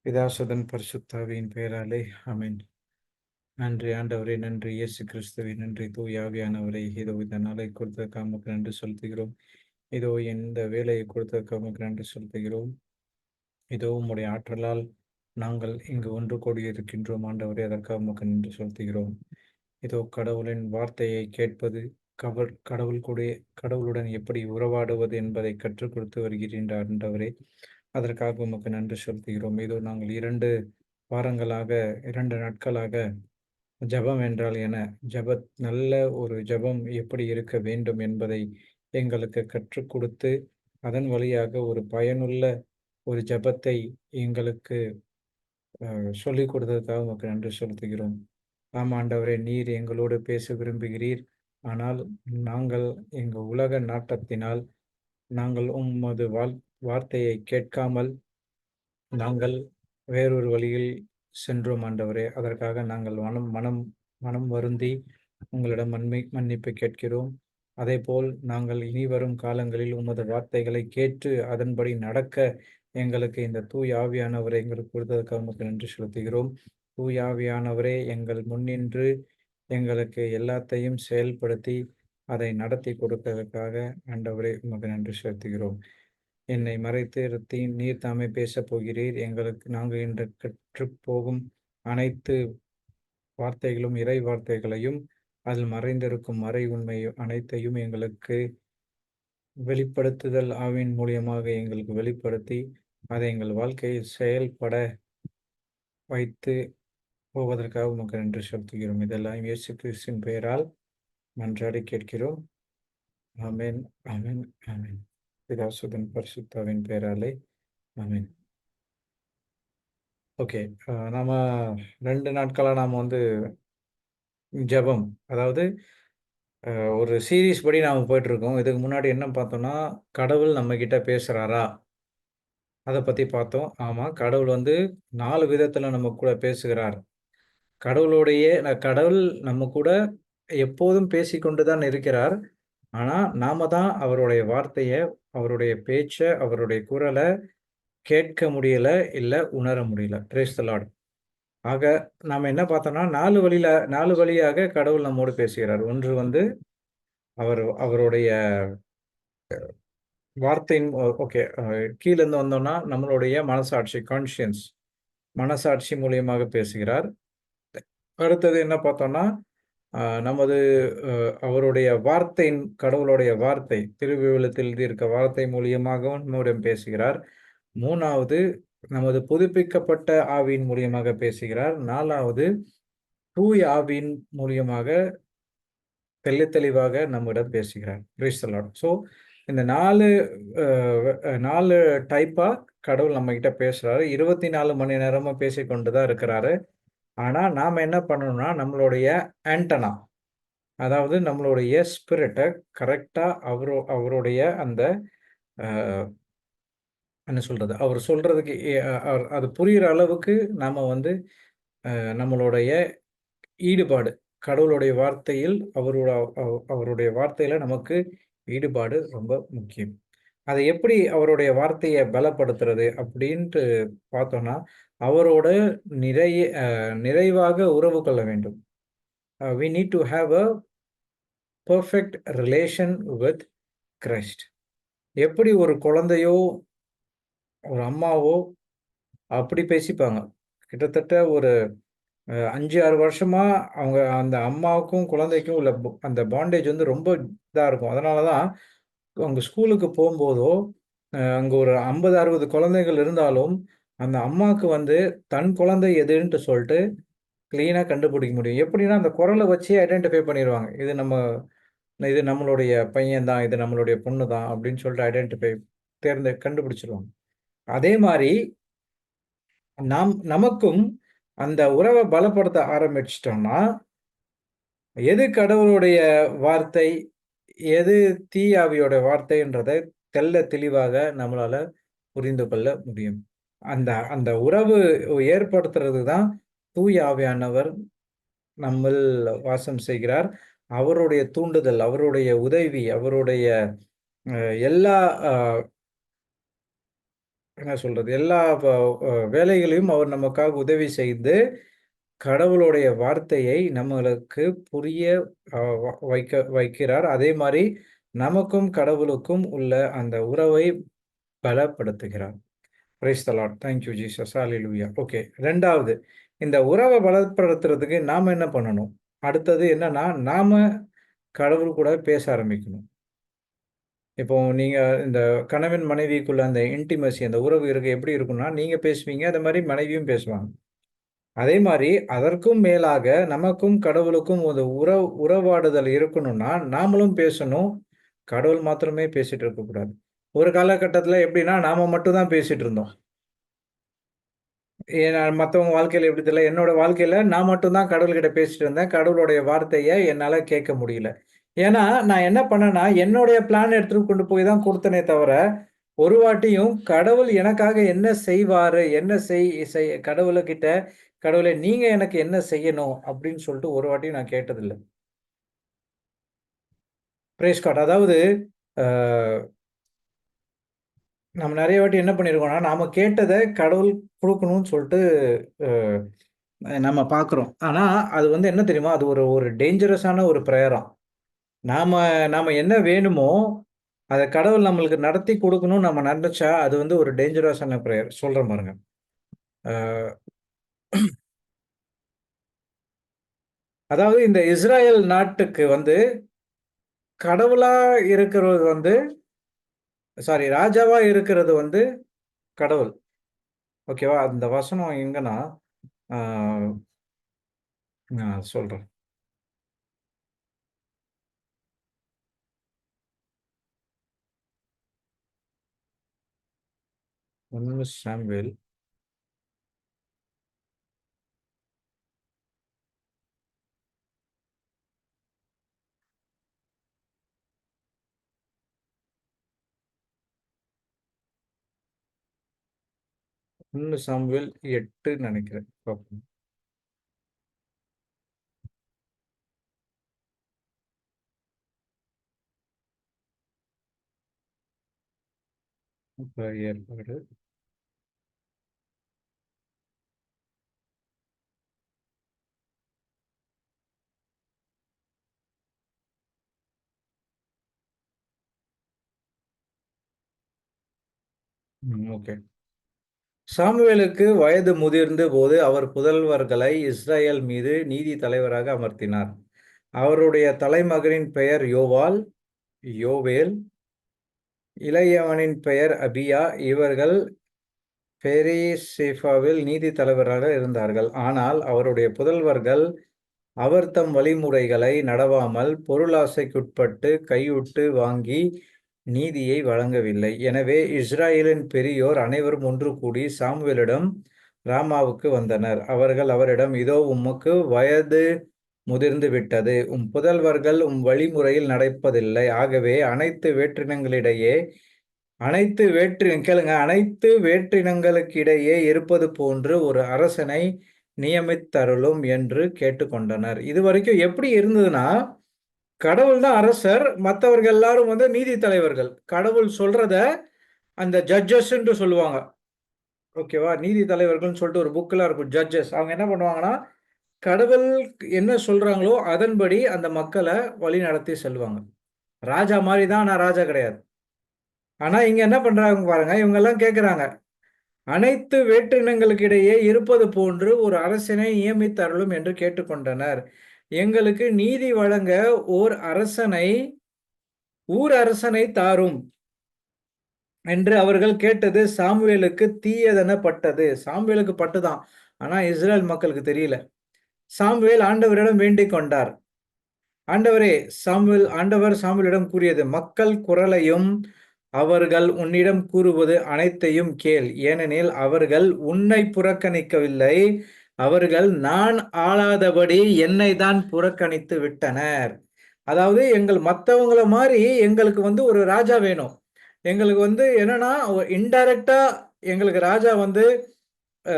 பிதாசுதன் பரிசுத்தாவியின் பெயராலே ஆமென். நன்றி ஆண்டவரே, நன்றி இயேசு கிறிஸ்துவே, நன்றி தூய ஆவியானவரே. இதோ இந்த நாளை கொடுத்ததற்காக உமக்கு நன்றி செலுத்துகிறோம். இதோ இந்த வேலையை கொடுத்ததற்காக உமக்கு நன்றி செலுத்துகிறோம். இதோ உம்முடைய ஆற்றலால் நாங்கள் இங்கு ஒன்று கூடியிருக்கின்றோம் ஆண்டவரே, அதற்காக உமக்கு நன்றி செலுத்துகிறோம். இதோ கடவுளின் வார்த்தையை கேட்பது, கடவுளுடன் எப்படி உறவாடுவது என்பதை கற்றுக் கொடுத்து வருகின்ற ஆண்டவரே, அதற்காக உமக்கு நன்றி செலுத்துகிறோம். இதோ நாங்கள் 2 நாட்களாக ஜெபம் என்றால் என்ன, நல்ல ஒரு ஜெபம் எப்படி இருக்க வேண்டும் என்பதை எங்களுக்கு கற்றுக் கொடுத்து, அதன் வழியாக ஒரு பயனுள்ள ஒரு ஜெபத்தை எங்களுக்கு சொல்லிக் கொடுத்ததற்காக உமக்கு நன்றி செலுத்துகிறோம். ஆம் ஆண்டவரே, நீர் எங்களோடு பேச விரும்புகிறீர். ஆனால் நாங்கள் எங்கள் உலக நாட்டத்தினால் நாங்கள் உமது வார்த்தையை கேட்காமல் நாங்கள் வேறொரு வழியில் சென்றோம் ஆண்டவரே. அதற்காக நாங்கள் மனம் மனம் மனம் வருந்தி உங்களிடம் மன்னிப்பு கேட்கிறோம். அதேபோல் நாங்கள் இனி வரும் காலங்களில் உமது வார்த்தைகளை கேட்டு அதன்படி நடக்க எங்களுக்கு இந்த தூய ஆவியானவரை எங்களுக்கு கொடுத்ததற்காக உமக்கு நன்றி செலுத்துகிறோம். தூய ஆவியானவரே, எங்கள் முன்னின்று எங்களுக்கு எல்லாத்தையும் செயல்படுத்தி அதை நடத்தி கொடுப்பதற்காக ஆண்டவரே உமக்கு நன்றி செலுத்துகிறோம். என்னை மறைத்து நிறுத்தி நீர் தாமே பேசப் போகிறீர். நாங்கள் இன்று கற்றுப்போகும் அனைத்து வார்த்தைகளும் இறை வார்த்தைகளையும், அதில் மறைந்திருக்கும் மறை உண்மை அனைத்தையும் எங்களுக்கு வெளிப்படுத்துதல் ஆவியின் மூலியமாக எங்களுக்கு வெளிப்படுத்தி, அதை எங்கள் வாழ்க்கையில் செயல்பட வைத்து போவதற்காக உமக்கு நன்றி செலுத்துகிறோம். இதெல்லாம் இயேசு கிறிஸ்துவின் பெயரால் மன்றாடி கேட்கிறோம். ஆமென், ஆமென், ஆமென். பிதாசுதன் பரிசுத்தாவின் பெயராலே ஆமென். ஓகே. நாம 2 நாட்களா நாம ஜெபம், அதாவது ஒரு சீரிஸ் படி நாம போயிட்டுருக்கோம். இதுக்கு முன்னாடி என்ன பார்த்தோம்னா, கடவுள் நம்மகிட்ட பேசுறாரா? அத பத்தி பார்த்தோம். ஆமா, கடவுள் 4 விதத்துல நம்ம கூட பேசுகிறார். கடவுள் நம்ம கூட எப்போதும் பேசிக்கொண்டு தான் இருக்கிறார். ஆனா, நாம தான் அவருடைய வார்த்தைய, அவருடைய பேச்ச, அவருடைய குரல கேட்க முடியல, இல்ல உணர முடியல. Price the Lord. ஆக நாம என்ன பார்த்தோம்னா, 4 வழியாக கடவுள் நம்மோடு பேசுகிறார். ஒன்று அவருடைய வார்த்தையின் ஓகே. கீழ இருந்து வந்தோம்னா, நம்மளுடைய மனசாட்சி மூலியமாக பேசுகிறார். அடுத்தது என்ன பார்த்தோம்னா, அ நமது அ அவருடைய கடவுளுடைய வார்த்தை, திருவிவிலியத்தில் எழுதியிருக்க வார்த்தை மூலியமாகவும் நம்முடன் பேசுகிறார். 3வது நமது புதுப்பிக்கப்பட்ட ஆவியின் மூலியமாக பேசுகிறார். 4வது தூய ஆவியின் மூலியமாக தெளிவாக நம்மிடம் பேசுகிறார். Praise the Lord. ஸோ இந்த 4 டைப்பா கடவுள் நம்மகிட்ட பேசுறாரு. 24 மணி நேரமும் பேசிக்கொண்டு தான் இருக்கிறாரு. ஆனா, நாம என்ன பண்ணணும்னா, நம்மளுடைய ஆண்டனா, அதாவது நம்மளுடைய ஸ்பிரிட்ட கரெக்ட்டா அவருடைய அந்த அ என்ன சொல்றது? அவர் சொல்றதுக்கு அது புரியிற அளவுக்கு நாம நம்மளுடைய ஈடுபாடு, கடவுளுடைய வார்த்தையில் அவருடைய வார்த்தையில நமக்கு ஈடுபாடு ரொம்ப முக்கியம். அதை எப்படி அவருடைய வார்த்தைய பலப்படுத்துறது அப்படின்ட்டு பார்த்தோம்னா, அவரோட நிறைய நிறைவாக உறவு கொள்ள வேண்டும். We need to have a perfect relation with Christ. எப்படி ஒரு குழந்தையோ, ஒரு அம்மாவோ அப்படி பேசிப்பாங்க. கிட்டத்தட்ட ஒரு 5, 6 வருஷமா அவங்க அந்த அம்மாவுக்கும், குழந்தைக்கும் உள்ள அந்த பாண்டேஜ் ரொம்ப இதா இருக்கும். அதனால தான் அவங்க ஸ்கூலுக்கு போம்போதோ, அங்க ஒரு 50, 60 குழந்தைகள் இருந்தாலும், அந்த அம்மாக்கு தன் குழந்தை எதுன்ட்டு சொல்ட்டு கிளீனா கண்டுபிடிக்க முடியும். எப்படின்னா, அந்த குரல வச்சே ஐடென்டிஃபை பண்ணிருவாங்க. இது நம்மளுடைய பையன் தான், இது நம்மளுடைய பொண்ணு தான் அப்படின்னு சொல்லிட்டு கண்டுபிடிச்சுருவாங்க. அதே மாரி நமக்கும் அந்த உறவ பலப்படுத்த ஆரம்பிச்சுட்டோம்னா, எது கடவுளுடைய வார்த்தை, எது தீய ஆவியோட வார்த்தைன்றத தெளிவாக நம்மளால புரிந்து கொள்ள முடியும். அந்த அந்த உறவு ஏற்படுத்துறது தான் தூய ஆவியானவர் நம்மில் வாசம் செய்கிறார். அவருடைய தூண்டுதல், அவருடைய உதவி, அவருடைய அ எல்லா அ என்ன சொல்றது? எல்லா வேலைகளையும் அவர் நமக்காக உதவி செய்து, கடவுளுடைய வார்த்தையை நம்மளுக்கு புரிய அ வ வைக்கிறார். அதே மாரி நமக்கும் கடவுளுக்கும் உள்ள அந்த உறவை பலப்படுத்துகிறார். Praise the Lord. Thank you Jesus. Hallelujah. Okay. 2வது இந்த உறவ பலப்படுத்துறதுக்கு நாம என்ன பண்ணணும்? அடுத்தது என்னன்னா, நாம கடவுள் கூட பேச ஆரம்பிக்கணும். இப்போ நீங்க இந்த கணவன் மனைவிக்குள்ள அந்த இன்டிமசி அந்த உறவு எப்படி இருக்கும்னா, நீங்க பேசுவீங்க. அதே மாரி மனைவியும் பேசுவாங்க. அதே மாரி அதற்கும் மேலாக நமக்கும் கடவுளுக்கும் ஒரு உறவாடுதல் இருக்கணும்னா, நாமளும் பேசணும். கடவுள் மாத்திரமே பேசிட்டு இருக்கக்கூடாது. ஒரு காலகட்டத்தில எப்படின்னா, நாம மட்டும் தான் பேசிட்டு இருந்தோம். ஏன்னா மத்தவங்க வாழ்க்கையில எப்படி தெரியல. என்னோட வாழ்க்கையில நான் மட்டும் தான் கடவுள்கிட்ட பேசிட்டு இருந்தேன். கடவுளுடைய வார்த்தைய என்னால கேட்க முடியல. ஏன்னா, நான் என்ன பண்ணேன்னா, என்னுடைய பிளான் எடுத்துட்டு கொண்டு போய் தான் குடுத்தனே தவிர, ஒரு வாட்டியும் கடவுள் எனக்காக என்ன செய்வாரு? என்ன கடவுளுகிட்ட, "கடவுளே நீங்க எனக்கு என்ன செய்யணும்?" அப்படின்னு சொல்லிட்டு ஒரு வாட்டியும் நான் கேட்டதில்ல. Price God. அதாவது அ நம்ம நெறைய வாட்டி என்ன பண்ணியிருக்கோம்னா, நாம கேட்டத கடவுள் குடுக்கணும்னு சொல்ட்டு அ நம்ம பார்க்குறோம். ஆனா, அது என்ன தெரியுமா? அது ஒரு ஒரு டேஞ்சரஸான ஒரு பிரேயராம். நாம நாம என்ன வேணுமோ, அத கடவுள் நம்மளுக்கு நடத்தி குடுக்கணும்னு நம்ம நெனச்சா, அது ஒரு டேஞ்சரஸான பிரேயர். சொல்றேன் பாருங்க. அ அதாவது இந்த இஸ்ராயல் நாட்டுக்கு கடவுளா இருக்கிறவர் ராஜாவா இருக்கிறது கடவுள். ஓகேவா? அந்த வசனம் எங்கன்னா, ஆ நான் சொல்றேன். 1 சாமுவேல் 1 சாமுவேல் 8 நெனைக்கிறேன். பாப்போம். இப்ப ஏற்பாடு. ஓகே. சாமுவேலுக்கு வயது முதிர்ந்தபோது, அவர் புதல்வர்களை இஸ்ரவேல் மீது நீதி தலைவராக அமர்த்தினார். அவருடைய தலைமகனின் பெயர் யோவேல், இளையவனின் பெயர் அபியா. இவர்கள் பெரேசேபாவில் நீதி தலைவராக இருந்தார்கள். ஆனால் அவருடைய புதல்வர்கள் அவர் தம் வழிமுறைகளை நடவாமல், பொருளாசைக்குட்பட்டு கையூட்டு வாங்கி நீதியை வழங்கவில்லை. எனவே இஸ்ராயேலின் பெரியோர் அனைவரும் ஒன்று கூடி சாமுவேலிடம் ராமாவுக்கு வந்தனர். அவர்கள் அவரிடம், இதோ உமக்கு வயது முதிர்ந்து விட்டது. உம் புதல்வர்கள் உம் வழிமுறையில் நடப்பதில்லை. ஆகவே அனைத்து வேற்றினங்களுக்கிடையே இருப்பது போன்று ஒரு அரசனை நியமித்தருளும் என்று கேட்டுக்கொண்டனர். இதுவரைக்கும் எப்படி இருந்ததுன்னா, கடவுள் தான் அரசர். மத்தவர்கள் எல்லாரும் நீதி தலைவர்கள். கடவுள் சொல்றத அந்த ஜட்ஜஸ்ன்னு சொல்லுவாங்க. ஓகேவா? நீதி தலைவர்கள்ன்னு சொல்லிட்டு ஒரு புக்லாம் இருக்கும். ஜட்ஜஸ். அவங்க என்ன பண்ணுவாங்கன்னா, கடவுள் என்ன சொல்றாங்களோ, அதன்படி அந்த மக்கள வழிநடத்தி செல்வாங்க. ராஜா மாரி தான். ஆனா ராஜா கிடையாது. ஆனா இங்க என்ன பண்றாங்க பாருங்க. இவங்கலாம் கேட்கறாங்க. அனைத்து வேற்றினங்களுக்கிடையே இருப்பது போன்று ஒரு அரசனை நியமித்தருளும் என்று கேட்டுக்கொண்டனர். எங்களுக்கு நீதி வழங்க ஓர் அரசனை ஊர் அரசனை தாரும் என்று அவர்கள் கேட்டது சாமுவேலுக்கு தீயதெனப்பட்டது. சாமுவேலுக்கு பட்டுதான். ஆனா இஸ்ரேல் மக்களுக்கு தெரியல. சாமுவேல் ஆண்டவரிடம் வேண்டிக் கொண்டார். ஆண்டவர் சாமுவேலிடம் கூறியது, மக்கள் குரலையும் அவர்கள் உன்னிடம் கூறுவது அனைத்தையும் கேள். ஏனெனில் அவர்கள் உன்னை புறக்கணிக்கவில்லை. அவர்கள் நான் ஆளாதபடி என்னை தான் புறக்கணித்து விட்டனர். அதாவது மத்தவங்கள மாரி எங்களுக்கு ஒரு ராஜா வேணும். எங்களுக்கு என்னன்னா, இன்டைரக்ட்டா எங்களுக்கு ராஜா அ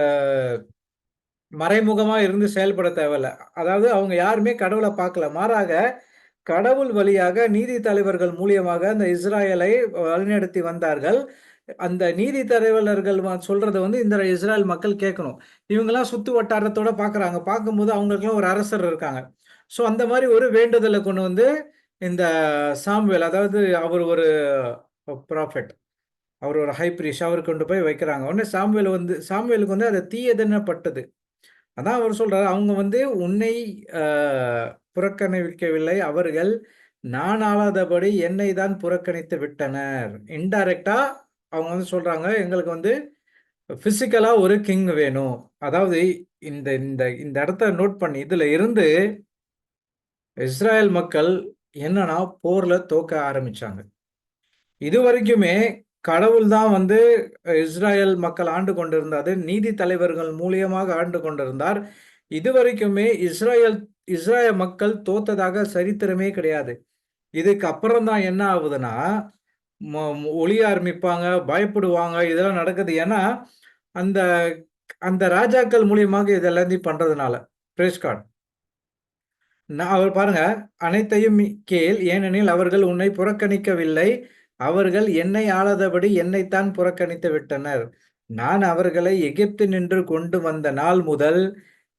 மறைமுகமா இருந்து செயல்பட தேவையில்ல. அதாவது அவங்க யாருமே கடவுள பார்க்கல. மாறாக கடவுள் வழியாக நீதி தலைவர்கள் மூலியமாக அந்த இஸ்ராயலை வழிநடத்தி வந்தார்கள். அந்த நீதி தலைவர்கள் சொல்றத வந்து இந்த இஸ்ரேல் மக்கள் கேட்கணும். இவங்கலாம் சுத்து வட்டாரத்தோட பார்க்குறாங்க. பார்க்கும்போது அவங்களுக்கெல்லாம் ஒரு அரசர் இருக்காங்க. ஸோ அந்த மாரி ஒரு வேண்டுதல கொண்டு வந்து இந்த சாமுவேல், அதாவது அவர் ஒரு ப்ராஃபெட். அவர் ஒரு ஹை பிரீஸ்ட். அவருக்கு கொண்டு போய் வைக்கிறாங்க. உடனே சாமுவேலுக்கு வந்து அது தீயதென்னப்பட்டது. அதான் அவர் சொல்றாரு, அவங்க வந்து உன்னை அ புறக்கணிக்கவில்லை. அவர்கள் நான் ஆளாதபடி என்னை தான் புறக்கணித்து விட்டனர். இன்டைரக்ட்டா அவங்க வந்து சொல்றாங்க, எங்களுக்கு வந்து பிசிக்கலா ஒரு கிங் வேணும். அதாவது இந்த இந்த இந்த இடத்த நோட் பண்ணி, இதுல இருந்து இஸ்ராயேல் மக்கள் என்னன்னா போர்ல தோக்க ஆரம்பிச்சாங்க. இதுவரைக்குமே கடவுள் தான் வந்து இஸ்ராயேல் மக்கள் ஆண்டு கொண்டிருந்தாரு. நீதி தலைவர்கள் மூலியமாக ஆண்டு கொண்டிருந்தார். இதுவரைக்குமே இஸ்ராயேல் மக்கள் தோத்ததாக சரித்திரமே கிடையாது. இதுக்கு அப்புறம் தான் என்ன ஆகுதுன்னா, ஒளிய ஆரம்பிப்பாங்க, பயப்படுவாங்க. இதெல்லாம் நடக்குது. ஏன்னா, அந்த அந்த ராஜாக்கள் மூலியமாக இது எல்லாத்தையும் பண்றதுனால. Price God. அவர் பாருங்க, அனைத்தையும் கேள், ஏனெனில் அவர்கள் உன்னை புறக்கணிக்கவில்லை. அவர்கள் என்னை ஆளாதபடி என்னைத்தான் புறக்கணித்து விட்டனர். நான் அவர்களை எகிப்தினின்று கொண்டு வந்த நாள் முதல்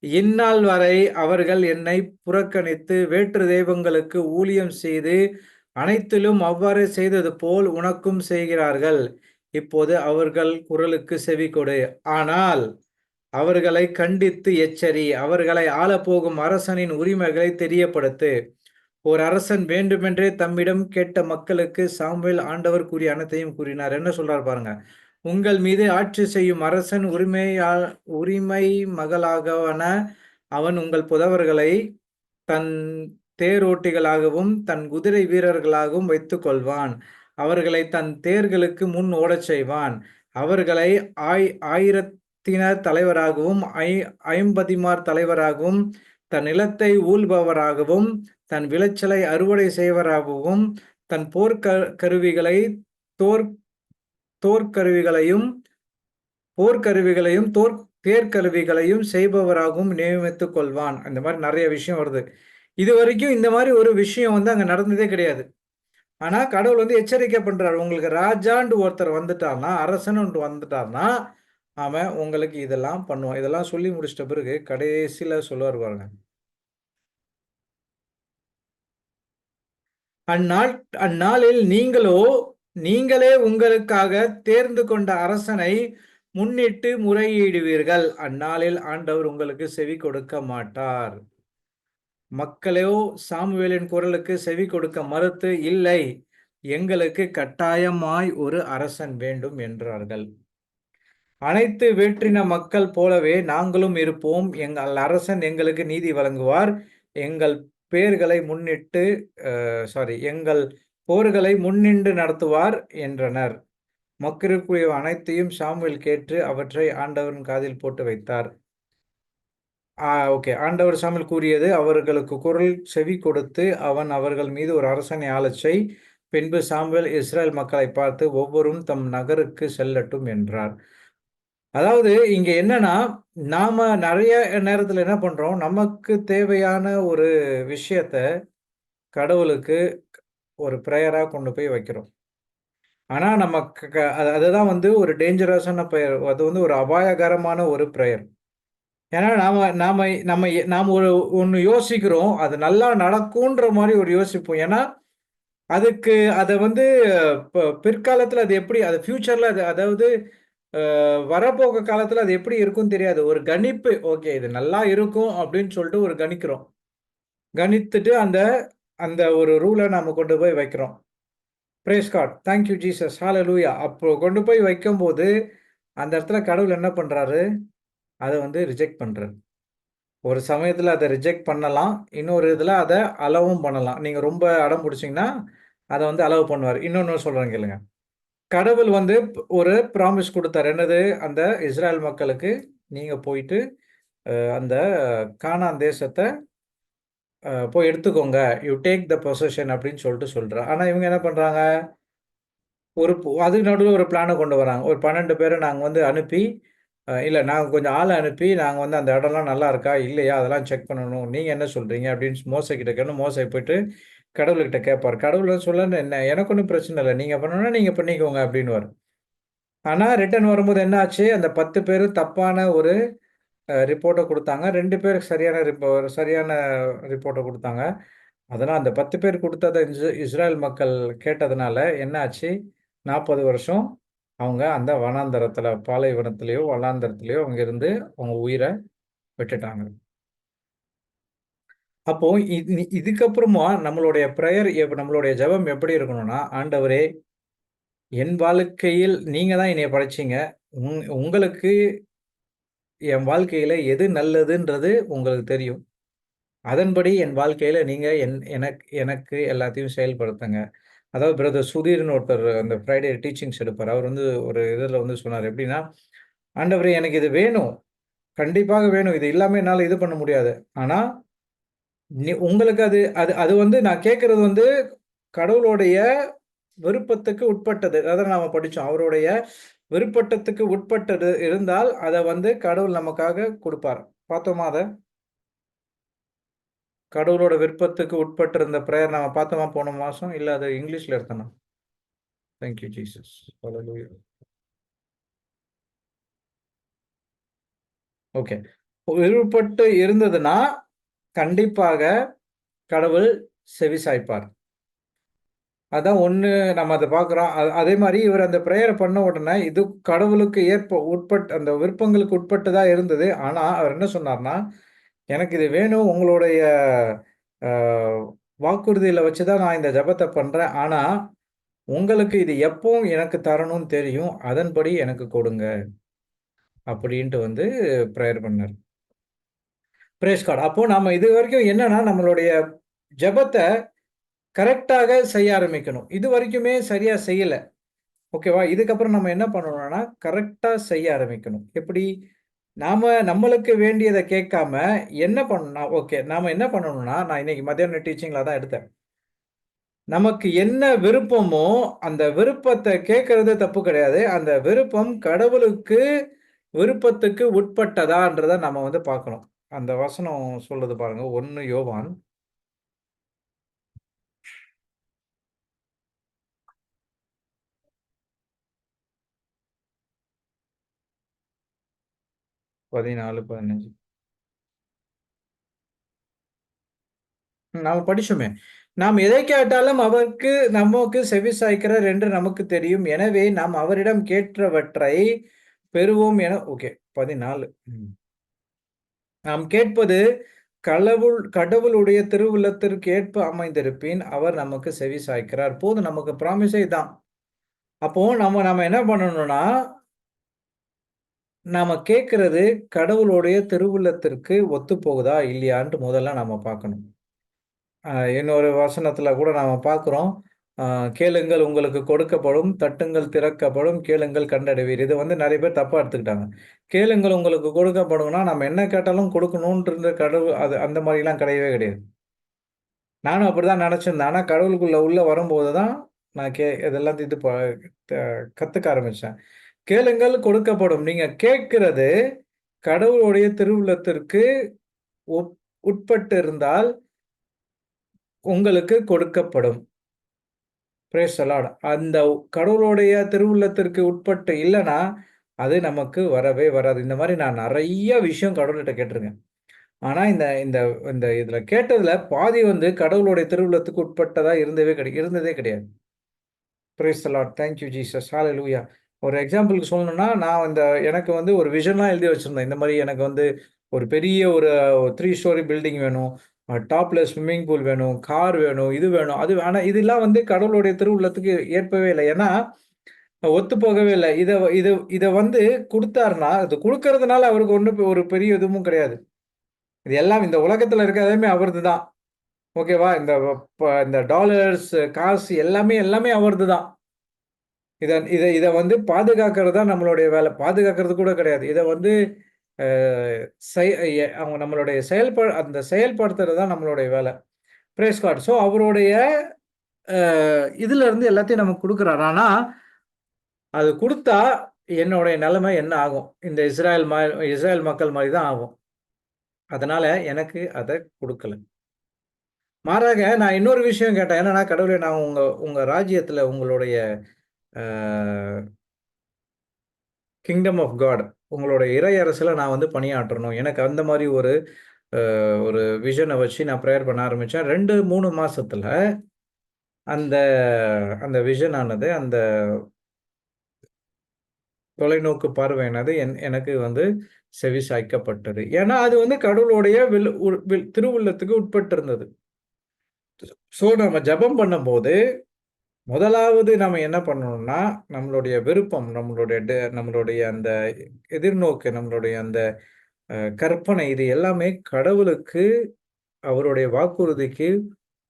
இந்நாள் வரை அவர்கள் என்னை புறக்கணித்து வேற்று தெய்வங்களுக்கு ஊழியம் செய்து அனைத்திலும் அவ்வாறு செய்தது போல் உனக்கும் செய்கிறார்கள். இப்போது அவர்கள் குரலுக்கு செவிகொடு. ஆனால் அவர்களை கண்டித்து எச்சரி. அவர்களை ஆளப்போகும் அரசனின் உரிமைகளை தெரியப்படுத்து. ஒரு அரசன் வேண்டுமென்றே தம்மிடம் கேட்ட மக்களுக்கு சாமுவேல் ஆண்டவர் கூறிய அனைத்தையும் கூறினார். என்ன சொல்றார் பாருங்க. உங்கள் மீது ஆட்சி செய்யும் அரசன் உரிமை மகளாகவன அவன் உங்கள் புதவர்களை தன் தேரோட்டிகளாகவும் தன் குதிரை வீரர்களாகவும் வைத்துக் கொள்வான். அவர்களை தன் தேர்களுக்கு முன் ஓடச் செய்வான். அவர்களை ஆயிரத்தினர் தலைவராகவும் ஐம்பதிமார் தலைவராகவும் தன் நிலத்தை ஊழ்பவராகவும் தன் விளைச்சலை அறுவடை செய்வராகவும் தன் கருவிகளை தோற் தோற்கருவிகளையும் போர்க்கருவிகளையும் தேர்கருவிகளையும் செய்பவராகவும் நியமித்துக் கொள்வான். அந்த மாதிரி நிறைய விஷயம் வருது. இது வரைக்கும் இந்த மாதிரி ஒரு விஷயம் வந்து அங்க நடந்ததே கிடையாது. ஆனா கடவுள் வந்து எச்சரிக்கை பண்றாரு. உங்களுக்கு ராஜாண்டு ஒருத்தர் வந்துட்டார்னா, அரசன் வந்துட்டார்னா, அவன் உங்களுக்கு இதெல்லாம் பண்ணுவான். இதெல்லாம் சொல்லி முடிச்சிட்ட பிறகு கடைசியில சொல்லுவார் பாருங்க. அந்நாளில் நீங்களே உங்களுக்காக தேர்ந்து கொண்ட அரசனை முன்னிட்டு முறையிடுவீர்கள். அந்நாளில் ஆண்டவர் உங்களுக்கு செவி கொடுக்க மாட்டார். மக்களோ சாமுவேலின் குரலுக்கு செவி கொடுக்க மறுத்து, இல்லை, எங்களுக்கு கட்டாயமாய் ஒரு அரசன் வேண்டும் என்றார்கள். அனைத்து வேற்றின மக்கள் போலவே நாங்களும் இருப்போம். எங்கள் அரசன் எங்களுக்கு நீதி வழங்குவார். எங்கள் பேர்களை முன்னிட்டு எங்கள் போர்களை முன்னின்று நடத்துவார் என்றனர். மக்களுக்குரிய அனைத்தையும் சாமுவேல் கேட்டு அவற்றை ஆண்டவரின் காதில் போட்டு வைத்தார். ஓகே. ஆண்டவர் சாமுவேல் கூறியது, அவர்களுக்கு குரல் செவி கொடுத்து அவன் அவர்கள் மீது ஒரு அரசனை ஆளச் செய். பின்பு சாமுவேல் இஸ்ரேல் மக்களை பார்த்து ஒவ்வொரும் தம் நகருக்கு செல்லட்டும் என்றார். அதாவது இங்க என்னன்னா, நாம நிறைய நேரத்துல என்ன பண்றோம், நமக்கு தேவையான ஒரு விஷயத்த கடவுளுக்கு ஒரு பிரேயரா கொண்டு போய் வைக்கிறோம். ஆனா நமக்கு அதுதான் வந்து ஒரு டேஞ்சரஸான பிரேயர். அது வந்து ஒரு அபாயகரமான ஒரு பிரேயர். ஏன்னா நாம நாம நம்ம நாம ஒண்ணு யோசிக்கிறோம். அது நல்லா நடக்குன்ற மாரி ஒரு யோசிப்போம். ஏன்னா, அதுக்கு அத வந்து பிற்காலத்துல அது எப்படி அது ஃபியூச்சர்ல அது அதாவது வரப்போக காலத்துல அது எப்படி இருக்கும்னு தெரியாது. ஒரு கணிப்பு, ஓகே இது நல்லா இருக்கும் அப்படின்னு சொல்லிட்டு ஒரு கணிக்கிறோம். கணித்துட்டு அந்த அந்த ஒரு ரூல நாம கொண்டு போய் வைக்கிறோம். Praise God. Thank you Jesus. Hallelujah. அப்போ கொண்டு போய் வைக்கும்போது, அந்த இடத்துல கடவுள் என்ன பண்றாரு? அத வந்து ரிஜெக்ட் பண்றாரு. ஒரு சமயத்துல அத ரிஜெக்ட் பண்ணலாம். இன்னொரு இதுல அத அலோவும் பண்ணலாம். நீங்க ரொம்ப அடம் புடிச்சீங்கன்னா, அத வந்து அலோவ் பண்ணுவாரு. இன்னொன்னு சொல்றேன் கேளுங்க. கடவுள் வந்து ஒரு ப்ராமிஸ் குடுத்தாரு. என்னது? அந்த இஸ்ராயல் மக்களுக்கு, நீங்க போயிட்டு அந்த கானான் தேசத்த போய் எடுத்துக்கோங்க. யூ டேக் த பொசஷன் அப்படின்னு சொல்லிட்டு சொல்றார். ஆனா இவங்க என்ன பண்றாங்க? அதுக்கு நடுவுல ஒரு பிளான கொண்டு வராங்க. ஒரு 12 பேர நாங்க வந்து அனுப்பி, இல்ல நாங்க கொஞ்சம் ஆள அனுப்பி, நாங்க வந்து அந்த இடம்லாம் நல்லா இருக்கா? இல்லையா? அதெல்லாம் செக் பண்ணணும். நீங்க என்ன சொல்றீங்க? அப்படின்னு மோசே கிட்ட கேட்கணும். மோசே போயிட்டு கடவுள்கிட்ட கேட்பாரு. கடவுள் வந்து என்ன எனக்கு ஒண்ணும் பிரச்சனை இல்ல. நீங்க பண்ணணும்னா நீங்க பண்ணிக்கோங்க அப்படின்னுவாரு. ஆனா ரிட்டர்ன் வரும்போது என்ன ஆச்சு? அந்த 10 பேரு தப்பான ஒரு ரிப்போர்ட்ட குடுத்தாங்க. 2 பேர் சரியான ரிப்போர்ட்ட குடுத்தாங்க. அதனால அந்த 10 பேர் குடுத்தத இஸ்ராயேல் மக்கள் கேட்டதுனால என்ன ஆச்சு? 40 வருஷம் அவங்க அந்த வனாந்தரத்தில, பாலைவனத்திலயோ, வனாந்தரத்திலயோ அங்க இருந்து அவங்க உயிர விட்டுட்டாங்க. அப்போ இதுக்கப்புறமா நம்மளுடைய பிரேயர் நம்மளுடைய ஜெபம் எப்படி இருக்கணும்னா, ஆண்டவரே, என் வாழ்க்கையில் நீங்க தான் என்னைய படைச்சீங்க. உங்களுக்கு என் வாழ்க்கையில எது நல்லதுன்றது உங்களுக்கு தெரியும். அதன்படி என் வாழ்க்கையில நீங்க எனக்கு எனக்கு எல்லாத்தையும் செயல்படுத்துங்க. அதாவது பிரதர் சுதீர்ன்னு ஒருத்தர் அந்த ஃப்ரைடே டீச்சிங்ஸ் எடுப்பாரு. அவர் வந்து ஒரு இதுல வந்து சொன்னாரு. எப்படின்னா, "ஆண்டவரே எனக்கு இது வேணும். கண்டிப்பாக வேணும். இது இல்லாம என்னால இது பண்ண முடியாது. ஆனா, உங்களுக்கு அது அது அது வந்து நான் கேட்கிறது வந்து கடவுளுடைய விருப்பத்துக்கு உட்பட்டது." அதான் நாம படிச்சோம். அவருடைய விருப்பட்டத்துக்கு உட்பட்டது இருந்தால், அத வந்து கடவுள் நமக்காக குடுப்பார். பார்த்தோமா அத? கடவுளோட விருப்பத்துக்கு உட்பட்டிருந்த பிரேயர் நாம பார்த்தோமா போன மாசம்? இல்ல அது இங்கிலீஷ்ல எடுத்தனா? Thank you Jesus. Hallelujah. Okay. விருப்பப்பட்டு இருந்ததுன்னா, கண்டிப்பாக கடவுள் செவிசாய்ப்பார். அதான் 1 நம்ம அத பார்க்குறோம். அதே மாரி இவர் அந்த பிரேயர பண்ண உடனே, இது கடவுளுக்கு அந்த விருப்பங்களுக்கு உட்பட்டதா இருந்தது. ஆனா, அவர் என்ன சொன்னார்ன்னா, "எனக்கு இது வேணும். உங்களுடைய அ வாக்குறுதியில வச்சு தான் நான் இந்த ஜெபத்த பண்றேன். ஆனா, உங்களுக்கு இது எப்பவும் எனக்கு தரணும்னு தெரியும். அதன்படி எனக்கு கொடுங்க." அப்படின்ட்டு வந்து பிரேயர் பண்ணாரு. Praise God. அப்போ நாம இதுவரைக்கும் என்னன்னா, நம்மளுடைய ஜெபத்த கரெக்ட்டாக செய்ய ஆரம்பிக்கணும். இதுவரைக்குமே சரியா செய்யல. ஓகேவா? இதுக்கப்புறம் நம்ம என்ன பண்ணணும்னா, கரெக்ட்டா செய்ய ஆரம்பிக்கணும். எப்படி? நம்மளுக்கு வேண்டியத கேட்காம என்ன பண்ணணும் ஓகே. நாம என்ன பண்ணணும்னா, நான் இன்னைக்கு மத்தியானம் டீச்சிங்ல அதான் எடுத்தேன். நமக்கு என்ன விருப்பமோ, அந்த விருப்பத்த கேட்கறது தப்பு கிடையாது. அந்த விருப்பம் கடவுளுக்கு விருப்பத்துக்கு உட்பட்டதான்றத நம்ம வந்து பார்க்கணும். அந்த வசனம் சொல்லுது பாருங்க. 1 யோவான் 14, 15. நாம படிச்சோமே. நாம் எதை கேட்டாலும் நமக்கு செவிசாய்க்கிறார் என்று நமக்கு தெரியும். எனவே நாம் அவரிடம் கேட்டவற்றை பெறுவோம் என ஓகே 14. நாம் கேட்பது கடவுளுடைய திருவுள்ளத்திற்கு ஏற்ப அமைந்திருப்பின், அவர் நமக்கு செவிசாய்க்கிறார். போதும் நமக்கு ப்ராமிஸே இதான். அப்போ நாம என்ன பண்ணணும்னா, நாம கேட்கிறது கடவுளுடைய திருவுள்ளத்திற்கு ஒத்துப்போகுதா? இல்லையான்ட்டு முதல்ல நாம பார்க்கணும். இன்னொரு வசனத்துல கூட நாம பார்க்கிறோம். அ "கேளுங்கள் உங்களுக்கு கொடுக்கப்படும், தட்டுங்கள் திறக்கப்படும், கேளுங்கள் கண்டடைவீர்." இது வந்து நெறைய பேர் தப்பா எடுத்துக்கிட்டாங்க. கேளுங்கள் உங்களுக்கு கொடுக்கப்படும்னா, நம்ம என்ன கேட்டாலும் கொடுக்கணுன்றது கடவுள் அது அந்த மாரிலாம் கிடையவே கிடையாது. நானும் அப்படிதான் நெனச்சிருந்தேன். ஆனா கடவுளுக்குள்ள உள்ள வரும்போது தான், நான் இதெல்லாம் இது த கத்துக்க ஆரம்பிச்சேன். கேளுங்கள் கொடுக்கப்படும். நீங்க கேட்கிறது கடவுளுடைய திருவுள்ளத்திற்கு உட் உட்பட்டு இருந்தால் உங்களுக்கு கொடுக்கப்படும். Price the Lord. அந்த கடவுளுடைய திருவுள்ளத்திற்கு உட்பட்டு இல்லன்னா, அது நமக்கு வரவே வராது. இந்த மாரி நான் நெறைய விஷயம் கடவுள்கிட்ட கேட்டுருக்கேன். ஆனா, இந்த இந்த இந்த இதுல கேட்டதுல பாதி வந்து கடவுளுடைய திருவுள்ளத்துக்கு உட்பட்டதா இருந்ததே கிடையாது. Praise the Lord. Thank you Jesus. Hallelujah. ஒரு எக்ஸாம்பிள்க்கு சொல்லணும்னா, நான் எனக்கு வந்து ஒரு விஷன்லாம் எழுதி வச்சிருந்தேன். இந்த மாரி எனக்கு வந்து ஒரு பெரிய ஒரு 3 ஸ்டோரி பில்டிங் வேணும். டாப்ல ஸ்விம்மிங் பூல் வேணும். கார் வேணும். இது வேணும். அது ஆனா இதெல்லாம் வந்து கடவுளுடைய திருவுள்ளத்துக்கு ஏற்பவே இல்ல. ஏன்னா, ஒத்து போகவே இல்ல. இத இத வந்து குடுத்தாருன்னா, அது குடுக்கறதுனால அவருக்கு ஒண்ணும் ஒரு பெரிய இதுவும் கிடையாது. இது எல்லாம் இந்த உலகத்துல இருக்க எல்லாமே அவரது தான். ஓகேவா? இந்த டாலர்ஸ், காசு எல்லாமே அவரது தான். இத இத இத வந்து பாதுகாக்கிறது தான் நம்மளுடைய வேலை. பாதுகாக்கிறது கூட கிடையாது. இத வந்து அ செய் எ அவங்க நம்மளுடைய அந்த செயல்படுத்துறது தான் நம்மளுடைய வேலை. Price God. ஸோ அவருடைய அ இதுல இருந்து எல்லாத்தையும் நமக்கு குடுக்குறாரு. ஆனா, அது குடுத்தா என்னுடைய நிலைமை என்ன ஆகும்? இந்த இஸ்ராயேல் மக்கள் மாரி தான் ஆகும். அதனால எனக்கு அத குடுக்கல. மாறாக நான் இன்னொரு விஷயம் கேட்டேன். என்னன்னா, கடவுளே நான் உங்க உங்க ராஜ்யத்துல உங்களுடைய அ கிங்டம் ஆஃப் காட். உங்களோட இறை அரசுல நான் வந்து பணியாற்றணும். எனக்கு அந்த மாரி ஒரு விஷன வச்சு நான் பிரேயர் பண்ண ஆரம்பிச்சேன். 2, 3 மாசத்துல அந்த அந்த விஷன் ஆனது, அந்த தொலைநோக்கு பார்வையானது எனக்கு வந்து செவிசாய்க்கப்பட்டது. ஏன்னா, அது வந்து கடவுளுடைய திருவுள்ளத்துக்கு உட்பட்டு இருந்தது. ஸோ நம்ம ஜெபம் பண்ணும்போது, முதலாவது நாம என்ன பண்ணணும்னா, நம்மளுடைய விருப்பம், நம்மளுடைய அந்த எதிர்நோக்கு, நம்மளுடைய அந்த கற்பனை இது எல்லாமே கடவுளுக்கு, அவருடைய வாக்குறுதிக்கு